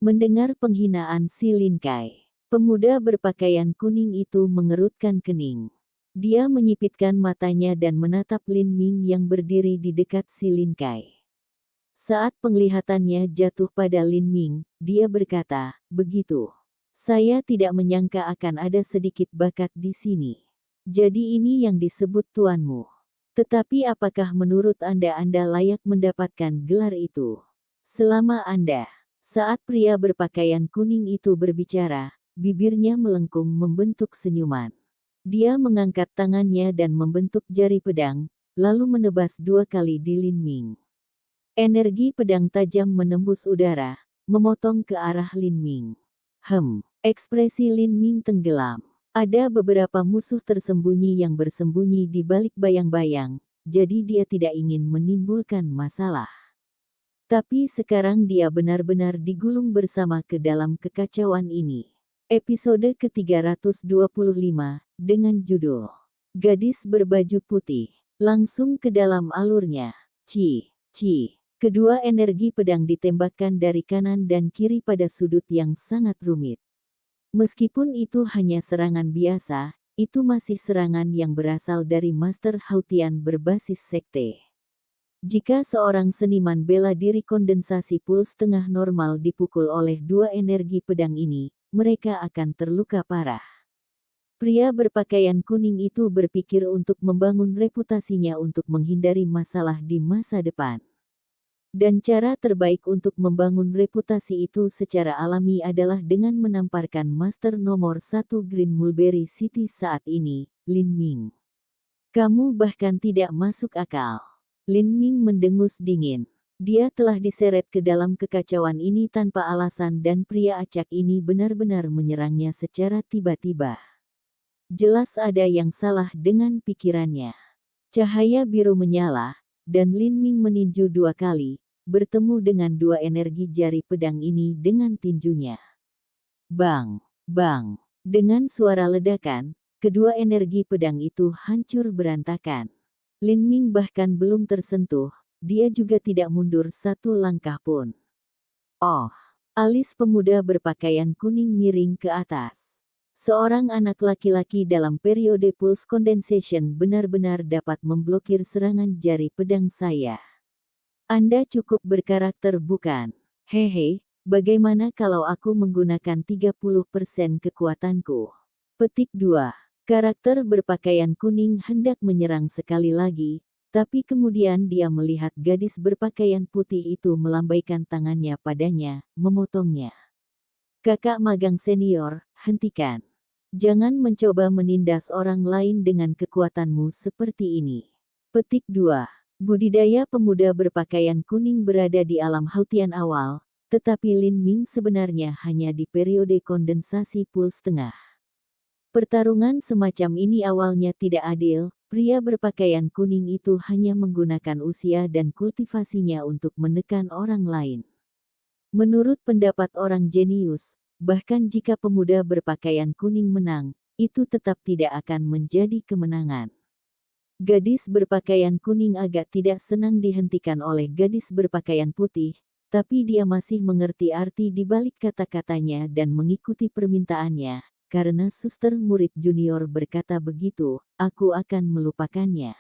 Mendengar penghinaan si Lin Kai, pemuda berpakaian kuning itu mengerutkan kening. Dia menyipitkan matanya dan menatap Lin Ming yang berdiri di dekat si Lin Kai. Saat penglihatannya jatuh pada Lin Ming, dia berkata, "Begitu. Saya tidak menyangka akan ada sedikit bakat di sini. Jadi ini yang disebut tuanmu. Tetapi apakah menurut Anda layak mendapatkan gelar itu? Selama Anda..." Saat pria berpakaian kuning itu berbicara, bibirnya melengkung membentuk senyuman. Dia mengangkat tangannya dan membentuk jari pedang, lalu menebas 2 kali di Lin Ming. Energi pedang tajam menembus udara, memotong ke arah Lin Ming. Ekspresi Lin Ming tenggelam. Ada beberapa musuh tersembunyi yang bersembunyi di balik bayang-bayang, jadi dia tidak ingin menimbulkan masalah. Tapi sekarang dia benar-benar digulung bersama ke dalam kekacauan ini. Episode ke-325, dengan judul Gadis Berbaju Putih, langsung ke dalam alurnya. Kedua energi pedang ditembakkan dari kanan dan kiri pada sudut yang sangat rumit. Meskipun itu hanya serangan biasa, itu masih serangan yang berasal dari Master Hautian berbasis sekte. Jika seorang seniman bela diri kondensasi puls tengah normal dipukul oleh 2 energi pedang ini, mereka akan terluka parah. Pria berpakaian kuning itu berpikir untuk membangun reputasinya untuk menghindari masalah di masa depan. Dan cara terbaik untuk membangun reputasi itu secara alami adalah dengan menamparkan Master nomor 1 Green Mulberry City saat ini, Lin Ming. Kamu bahkan tidak masuk akal. Lin Ming mendengus dingin. Dia telah diseret ke dalam kekacauan ini tanpa alasan dan pria acak ini benar-benar menyerangnya secara tiba-tiba. Jelas ada yang salah dengan pikirannya. Cahaya biru menyala, dan Lin Ming meninju 2 kali, bertemu dengan 2 energi jari pedang ini dengan tinjunya. Bang! Bang! Dengan suara ledakan, kedua energi pedang itu hancur berantakan. Lin Ming bahkan belum tersentuh, dia juga tidak mundur 1 langkah pun. Oh! Alis pemuda berpakaian kuning miring ke atas. Seorang anak laki-laki dalam periode pulse condensation benar-benar dapat memblokir serangan jari pedang saya. Anda cukup berkarakter bukan? Hehe, bagaimana kalau aku menggunakan 30% kekuatanku? Petik 2. Karakter berpakaian kuning hendak menyerang sekali lagi, tapi kemudian dia melihat gadis berpakaian putih itu melambaikan tangannya padanya, memotongnya. Kakak magang senior, hentikan. Jangan mencoba menindas orang lain dengan kekuatanmu seperti ini. Petik 2. Budidaya pemuda berpakaian kuning berada di alam Hautian awal, tetapi Lin Ming sebenarnya hanya di periode kondensasi puls tengah. Pertarungan semacam ini awalnya tidak adil, pria berpakaian kuning itu hanya menggunakan usia dan kultivasinya untuk menekan orang lain. Menurut pendapat orang jenius, bahkan jika pemuda berpakaian kuning menang, itu tetap tidak akan menjadi kemenangan. Gadis berpakaian kuning agak tidak senang dihentikan oleh gadis berpakaian putih, tapi dia masih mengerti arti di balik kata-katanya dan mengikuti permintaannya. Karena suster murid junior berkata begitu, aku akan melupakannya.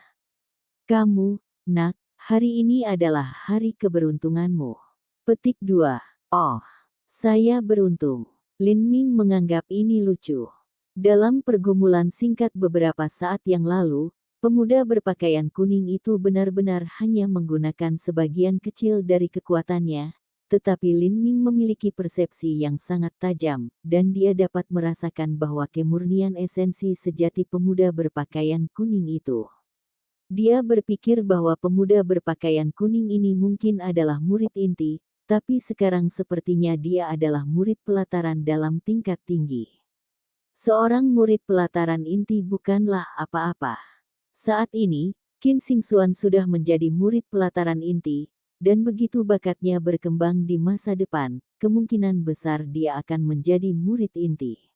Kamu, nak, hari ini adalah hari keberuntunganmu. Petik 2. Oh, saya beruntung. Lin Ming menganggap ini lucu. Dalam pergumulan singkat beberapa saat yang lalu, pemuda berpakaian kuning itu benar-benar hanya menggunakan sebagian kecil dari kekuatannya, tetapi Lin Ming memiliki persepsi yang sangat tajam, dan dia dapat merasakan bahwa kemurnian esensi sejati pemuda berpakaian kuning itu. Dia berpikir bahwa pemuda berpakaian kuning ini mungkin adalah murid inti, tapi sekarang sepertinya dia adalah murid pelataran dalam tingkat tinggi. Seorang murid pelataran inti bukanlah apa-apa. Saat ini, Qin Xingxuan sudah menjadi murid pelataran inti, dan begitu bakatnya berkembang di masa depan, kemungkinan besar dia akan menjadi murid inti.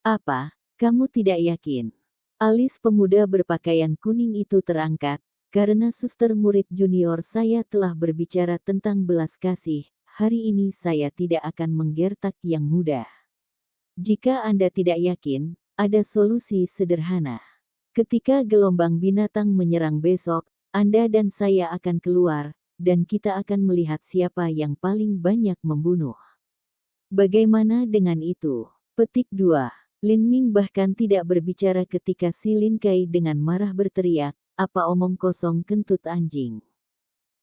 Apa, kamu tidak yakin? Alis pemuda berpakaian kuning itu terangkat, karena suster murid junior saya telah berbicara tentang belas kasih, hari ini saya tidak akan menggertak yang muda. Jika Anda tidak yakin, ada solusi sederhana. Ketika gelombang binatang menyerang besok, Anda dan saya akan keluar, dan kita akan melihat siapa yang paling banyak membunuh. Bagaimana dengan itu? Petik 2. Lin Ming bahkan tidak berbicara ketika si Lin Kai dengan marah berteriak, apa omong kosong kentut anjing.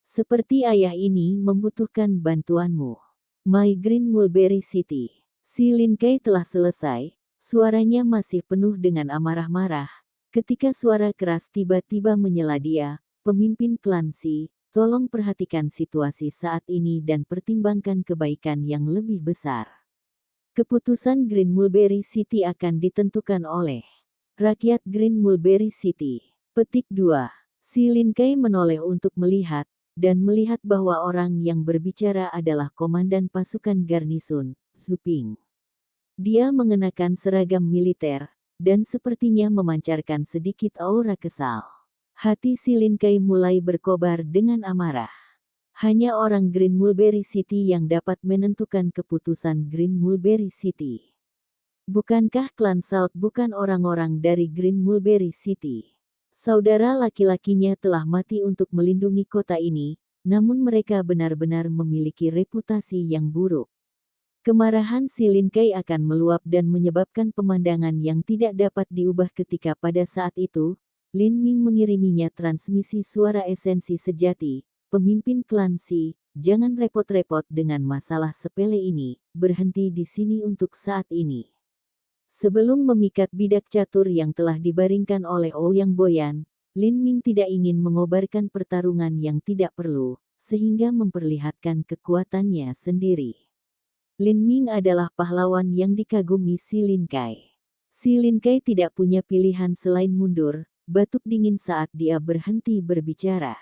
Seperti ayah ini membutuhkan bantuanmu. My Green Mulberry City. Si Lin Kai telah selesai, suaranya masih penuh dengan amarah marah, ketika suara keras tiba-tiba menyela dia, pemimpin klan Si. Tolong perhatikan situasi saat ini dan pertimbangkan kebaikan yang lebih besar. Keputusan Green Mulberry City akan ditentukan oleh rakyat Green Mulberry City. Petik 2. Si Lin Kai menoleh untuk melihat, dan melihat bahwa orang yang berbicara adalah komandan pasukan garnisun, Zhu Ping. Dia mengenakan seragam militer, dan sepertinya memancarkan sedikit aura kesal. Hati si Lin Kai mulai berkobar dengan amarah. Hanya orang Green Mulberry City yang dapat menentukan keputusan Green Mulberry City. Bukankah klan Salt bukan orang-orang dari Green Mulberry City? Saudara laki-lakinya telah mati untuk melindungi kota ini, namun mereka benar-benar memiliki reputasi yang buruk. Kemarahan si Lin Kai akan meluap dan menyebabkan pemandangan yang tidak dapat diubah ketika pada saat itu, Lin Ming mengiriminya transmisi suara esensi sejati, pemimpin klan Si, jangan repot-repot dengan masalah sepele ini, berhenti di sini untuk saat ini. Sebelum memikat bidak catur yang telah dibaringkan oleh Ouyang Boyan, Lin Ming tidak ingin mengobarkan pertarungan yang tidak perlu, sehingga memperlihatkan kekuatannya sendiri. Lin Ming adalah pahlawan yang dikagumi si Lin Kai. Si Lin Kai tidak punya pilihan selain mundur, batuk dingin saat dia berhenti berbicara.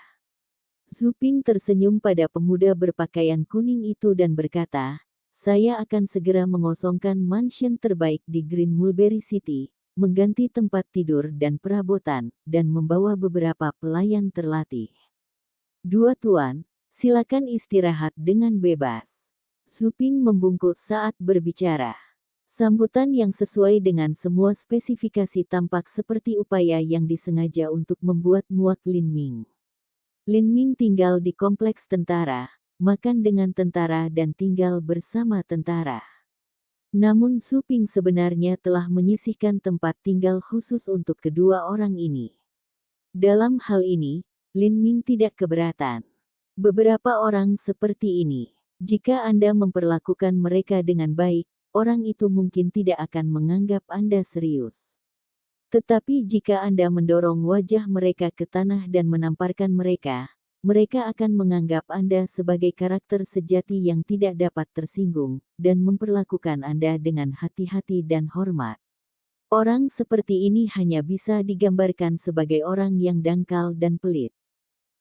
Zhu Ping tersenyum pada pemuda berpakaian kuning itu dan berkata, saya akan segera mengosongkan mansion terbaik di Green Mulberry City, mengganti tempat tidur dan perabotan, dan membawa beberapa pelayan terlatih. Dua tuan, silakan istirahat dengan bebas. Zhu Ping membungkuk saat berbicara. Sambutan yang sesuai dengan semua spesifikasi tampak seperti upaya yang disengaja untuk membuat muak Lin Ming. Lin Ming tinggal di kompleks tentara, makan dengan tentara dan tinggal bersama tentara. Namun Zhu Ping sebenarnya telah menyisihkan tempat tinggal khusus untuk kedua orang ini. Dalam hal ini, Lin Ming tidak keberatan. Beberapa orang seperti ini, jika Anda memperlakukan mereka dengan baik, orang itu mungkin tidak akan menganggap Anda serius. Tetapi jika Anda mendorong wajah mereka ke tanah dan menamparkan mereka, mereka akan menganggap Anda sebagai karakter sejati yang tidak dapat tersinggung, dan memperlakukan Anda dengan hati-hati dan hormat. Orang seperti ini hanya bisa digambarkan sebagai orang yang dangkal dan pelit.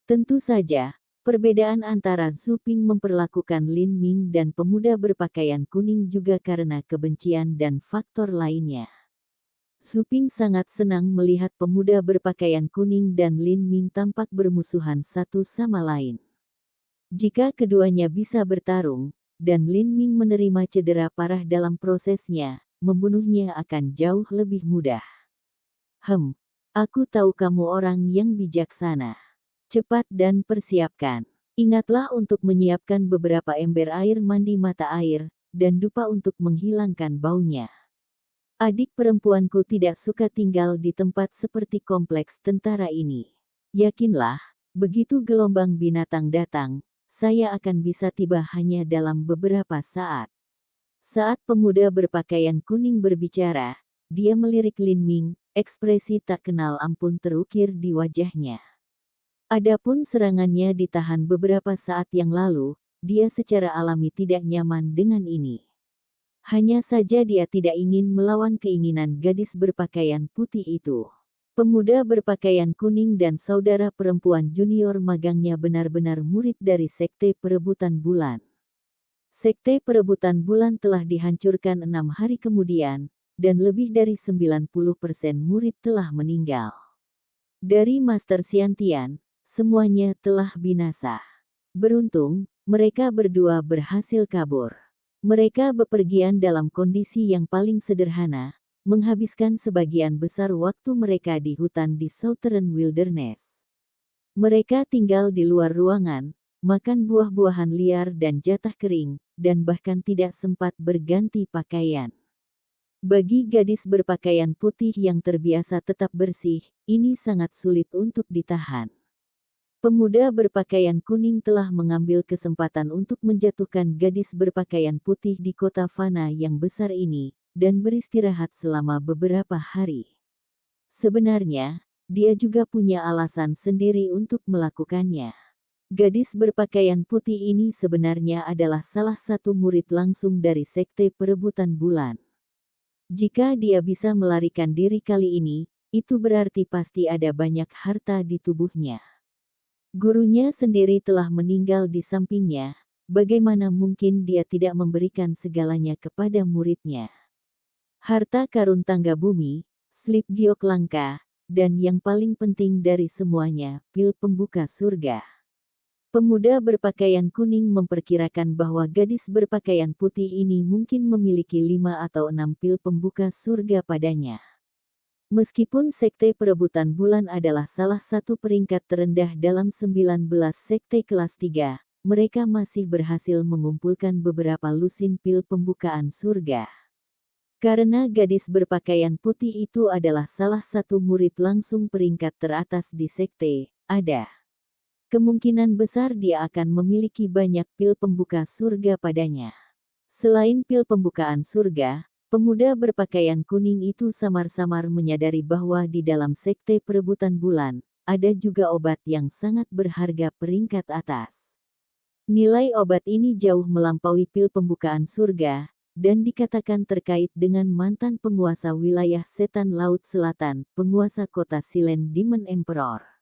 Tentu saja, perbedaan antara Zhu Ping memperlakukan Lin Ming dan pemuda berpakaian kuning juga karena kebencian dan faktor lainnya. Zhu Ping sangat senang melihat pemuda berpakaian kuning dan Lin Ming tampak bermusuhan satu sama lain. Jika keduanya bisa bertarung, dan Lin Ming menerima cedera parah dalam prosesnya, membunuhnya akan jauh lebih mudah. Aku tahu kamu orang yang bijaksana. Cepat dan persiapkan. Ingatlah untuk menyiapkan beberapa ember air mandi mata air, dan dupa untuk menghilangkan baunya. Adik perempuanku tidak suka tinggal di tempat seperti kompleks tentara ini. Yakinlah, begitu gelombang binatang datang, saya akan bisa tiba hanya dalam beberapa saat. Saat pemuda berpakaian kuning berbicara, dia melirik Lin Ming, ekspresi tak kenal ampun terukir di wajahnya. Adapun serangannya ditahan beberapa saat yang lalu, dia secara alami tidak nyaman dengan ini. Hanya saja dia tidak ingin melawan keinginan gadis berpakaian putih itu. Pemuda berpakaian kuning dan saudara perempuan junior magangnya benar-benar murid dari Sekte Perebutan Bulan. Sekte Perebutan Bulan telah dihancurkan 6 hari kemudian, dan lebih dari 90% murid telah meninggal. Dari Master Xiantian, semuanya telah binasa. Beruntung, mereka berdua berhasil kabur. Mereka bepergian dalam kondisi yang paling sederhana, menghabiskan sebagian besar waktu mereka di hutan di Southern Wilderness. Mereka tinggal di luar ruangan, makan buah-buahan liar dan jatah kering, dan bahkan tidak sempat berganti pakaian. Bagi gadis berpakaian putih yang terbiasa tetap bersih, ini sangat sulit untuk ditahan. Pemuda berpakaian kuning telah mengambil kesempatan untuk menjatuhkan gadis berpakaian putih di kota fana yang besar ini, dan beristirahat selama beberapa hari. Sebenarnya, dia juga punya alasan sendiri untuk melakukannya. Gadis berpakaian putih ini sebenarnya adalah salah satu murid langsung dari Sekte Perebutan Bulan. Jika dia bisa melarikan diri kali ini, itu berarti pasti ada banyak harta di tubuhnya. Gurunya sendiri telah meninggal di sampingnya, bagaimana mungkin dia tidak memberikan segalanya kepada muridnya. Harta karun tangga bumi, slip giok langka, dan yang paling penting dari semuanya, pil pembuka surga. Pemuda berpakaian kuning memperkirakan bahwa gadis berpakaian putih ini mungkin memiliki 5 atau 6 pil pembuka surga padanya. Meskipun Sekte Perebutan Bulan adalah salah satu peringkat terendah dalam 19 sekte kelas 3, mereka masih berhasil mengumpulkan beberapa lusin pil pembukaan surga. Karena gadis berpakaian putih itu adalah salah satu murid langsung peringkat teratas di sekte, ada kemungkinan besar dia akan memiliki banyak pil pembuka surga padanya. Selain pil pembukaan surga, pemuda berpakaian kuning itu samar-samar menyadari bahwa di dalam Sekte Perebutan Bulan, ada juga obat yang sangat berharga peringkat atas. Nilai obat ini jauh melampaui pil pembukaan surga, dan dikatakan terkait dengan mantan penguasa wilayah Setan Laut Selatan, penguasa kota Silent Demon Emperor.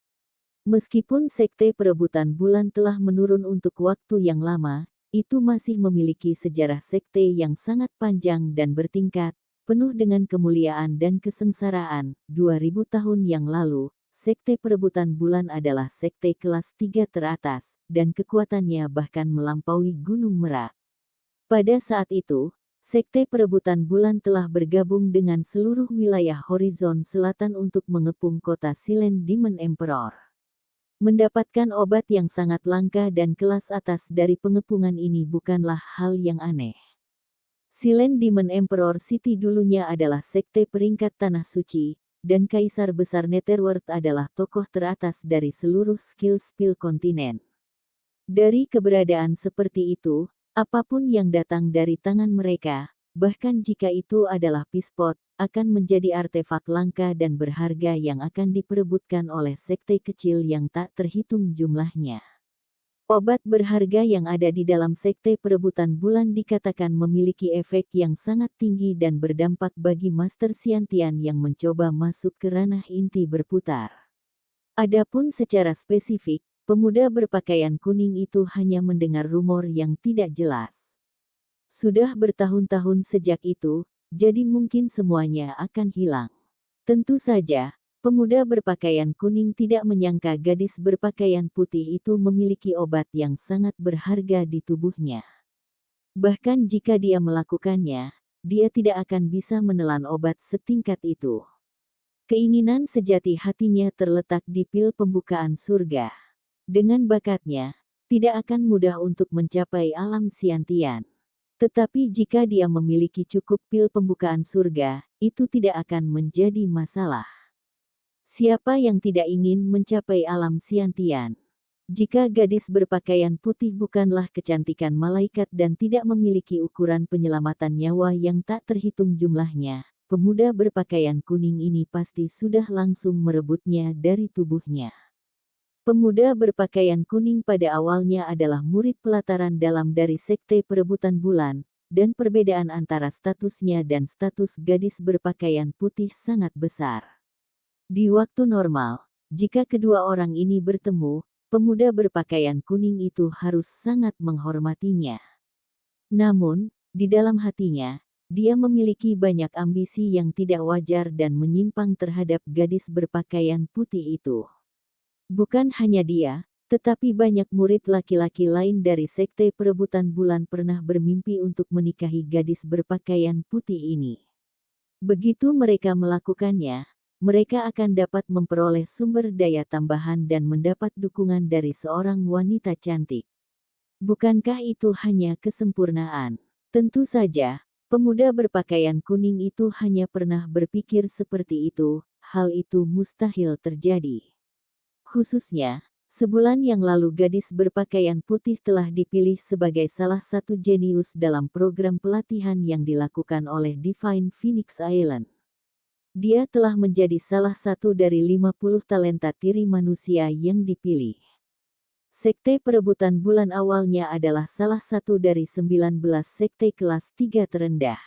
Meskipun Sekte Perebutan Bulan telah menurun untuk waktu yang lama, itu masih memiliki sejarah sekte yang sangat panjang dan bertingkat, penuh dengan kemuliaan dan kesengsaraan. 2000 tahun yang lalu, Sekte Perebutan Bulan adalah sekte kelas 3 teratas, dan kekuatannya bahkan melampaui Gunung Merak. Pada saat itu, Sekte Perebutan Bulan telah bergabung dengan seluruh wilayah Horizon Selatan untuk mengepung kota Silent Demon Emperor. Mendapatkan obat yang sangat langka dan kelas atas dari pengepungan ini bukanlah hal yang aneh. Silent Demon Emperor City dulunya adalah sekte peringkat tanah suci, dan Kaisar Besar Netherworld adalah tokoh teratas dari seluruh skill spill kontinen. Dari keberadaan seperti itu, apapun yang datang dari tangan mereka, bahkan jika itu adalah pispot, akan menjadi artefak langka dan berharga yang akan diperebutkan oleh sekte kecil yang tak terhitung jumlahnya. Obat berharga yang ada di dalam Sekte Perebutan Bulan dikatakan memiliki efek yang sangat tinggi dan berdampak bagi Master Xiantian yang mencoba masuk ke ranah inti berputar. Adapun secara spesifik, pemuda berpakaian kuning itu hanya mendengar rumor yang tidak jelas. Sudah bertahun-tahun sejak itu, jadi mungkin semuanya akan hilang. Tentu saja, pemuda berpakaian kuning tidak menyangka gadis berpakaian putih itu memiliki obat yang sangat berharga di tubuhnya. Bahkan jika dia melakukannya, dia tidak akan bisa menelan obat setingkat itu. Keinginan sejati hatinya terletak di pil pembukaan surga. Dengan bakatnya, tidak akan mudah untuk mencapai alam Xiantian. Tetapi jika dia memiliki cukup pil pembukaan surga, itu tidak akan menjadi masalah. Siapa yang tidak ingin mencapai alam Xiantian? Jika gadis berpakaian putih bukanlah kecantikan malaikat dan tidak memiliki ukuran penyelamatan nyawa yang tak terhitung jumlahnya, pemuda berpakaian kuning ini pasti sudah langsung merebutnya dari tubuhnya. Pemuda berpakaian kuning pada awalnya adalah murid pelataran dalam dari sekte perebutan bulan, dan perbedaan antara statusnya dan status gadis berpakaian putih sangat besar. Di waktu normal, jika kedua orang ini bertemu, pemuda berpakaian kuning itu harus sangat menghormatinya. Namun, di dalam hatinya, dia memiliki banyak ambisi yang tidak wajar dan menyimpang terhadap gadis berpakaian putih itu. Bukan hanya dia, tetapi banyak murid laki-laki lain dari sekte perebutan bulan pernah bermimpi untuk menikahi gadis berpakaian putih ini. Begitu mereka melakukannya, mereka akan dapat memperoleh sumber daya tambahan dan mendapat dukungan dari seorang wanita cantik. Bukankah itu hanya kesempurnaan? Tentu saja, pemuda berpakaian kuning itu hanya pernah berpikir seperti itu, hal itu mustahil terjadi. Khususnya, sebulan yang lalu gadis berpakaian putih telah dipilih sebagai salah satu jenius dalam program pelatihan yang dilakukan oleh Divine Phoenix Island. Dia telah menjadi salah satu dari 50 talenta tiri manusia yang dipilih. Sekte perebutan bulan awalnya adalah salah satu dari 19 sekte kelas 3 terendah.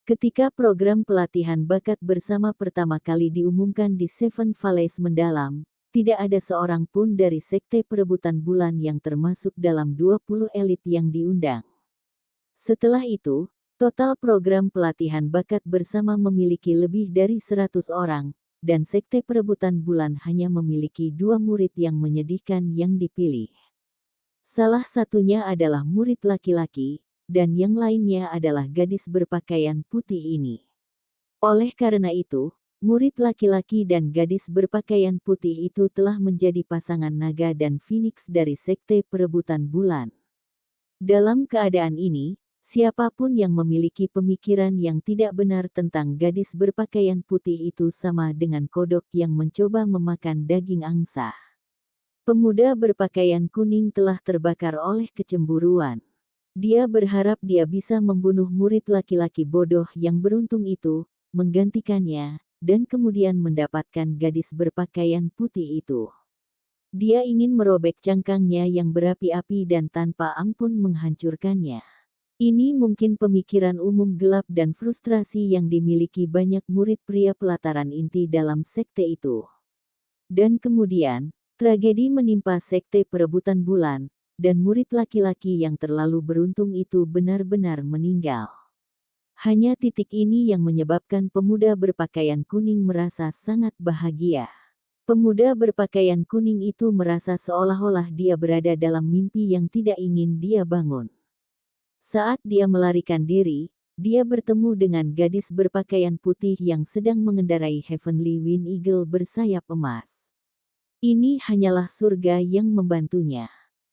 Ketika program pelatihan bakat bersama pertama kali diumumkan di Seven Valleys mendalam, tidak ada seorang pun dari sekte perebutan bulan yang termasuk dalam 20 elit yang diundang. Setelah itu, total program pelatihan bakat bersama memiliki lebih dari 100 orang, dan sekte perebutan bulan hanya memiliki 2 murid yang menyedihkan yang dipilih. Salah satunya adalah murid laki-laki, dan yang lainnya adalah gadis berpakaian putih ini. Oleh karena itu, murid laki-laki dan gadis berpakaian putih itu telah menjadi pasangan naga dan phoenix dari sekte perebutan bulan. Dalam keadaan ini, siapapun yang memiliki pemikiran yang tidak benar tentang gadis berpakaian putih itu sama dengan kodok yang mencoba memakan daging angsa. Pemuda berpakaian kuning telah terbakar oleh kecemburuan. Dia berharap dia bisa membunuh murid laki-laki bodoh yang beruntung itu, menggantikannya, dan kemudian mendapatkan gadis berpakaian putih itu. Dia ingin merobek cangkangnya yang berapi-api dan tanpa ampun menghancurkannya. Ini mungkin pemikiran umum gelap dan frustrasi yang dimiliki banyak murid pria pelataran inti dalam sekte itu. Dan kemudian, tragedi menimpa sekte perebutan bulan, dan murid laki-laki yang terlalu beruntung itu benar-benar meninggal. Hanya titik ini yang menyebabkan pemuda berpakaian kuning merasa sangat bahagia. Pemuda berpakaian kuning itu merasa seolah-olah dia berada dalam mimpi yang tidak ingin dia bangun. Saat dia melarikan diri, dia bertemu dengan gadis berpakaian putih yang sedang mengendarai Heavenly Wing Eagle bersayap emas. Ini hanyalah surga yang membantunya.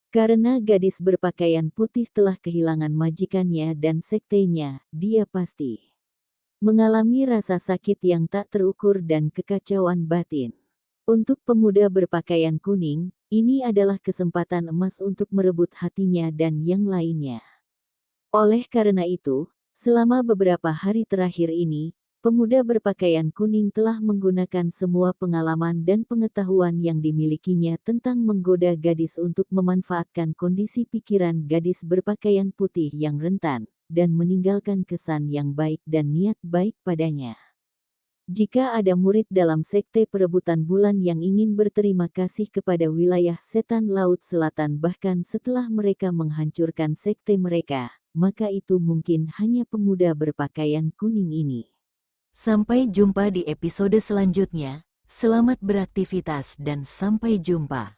Karena gadis berpakaian putih telah kehilangan majikannya dan sektenya, dia pasti mengalami rasa sakit yang tak terukur dan kekacauan batin. Untuk pemuda berpakaian kuning, ini adalah kesempatan emas untuk merebut hatinya dan yang lainnya. Oleh karena itu, selama beberapa hari terakhir ini, pemuda berpakaian kuning telah menggunakan semua pengalaman dan pengetahuan yang dimilikinya tentang menggoda gadis untuk memanfaatkan kondisi pikiran gadis berpakaian putih yang rentan, dan meninggalkan kesan yang baik dan niat baik padanya. Jika ada murid dalam sekte perebutan bulan yang ingin berterima kasih kepada wilayah setan Laut Selatan bahkan setelah mereka menghancurkan sekte mereka, maka itu mungkin hanya pemuda berpakaian kuning ini. Sampai jumpa di episode selanjutnya, selamat beraktivitas dan sampai jumpa.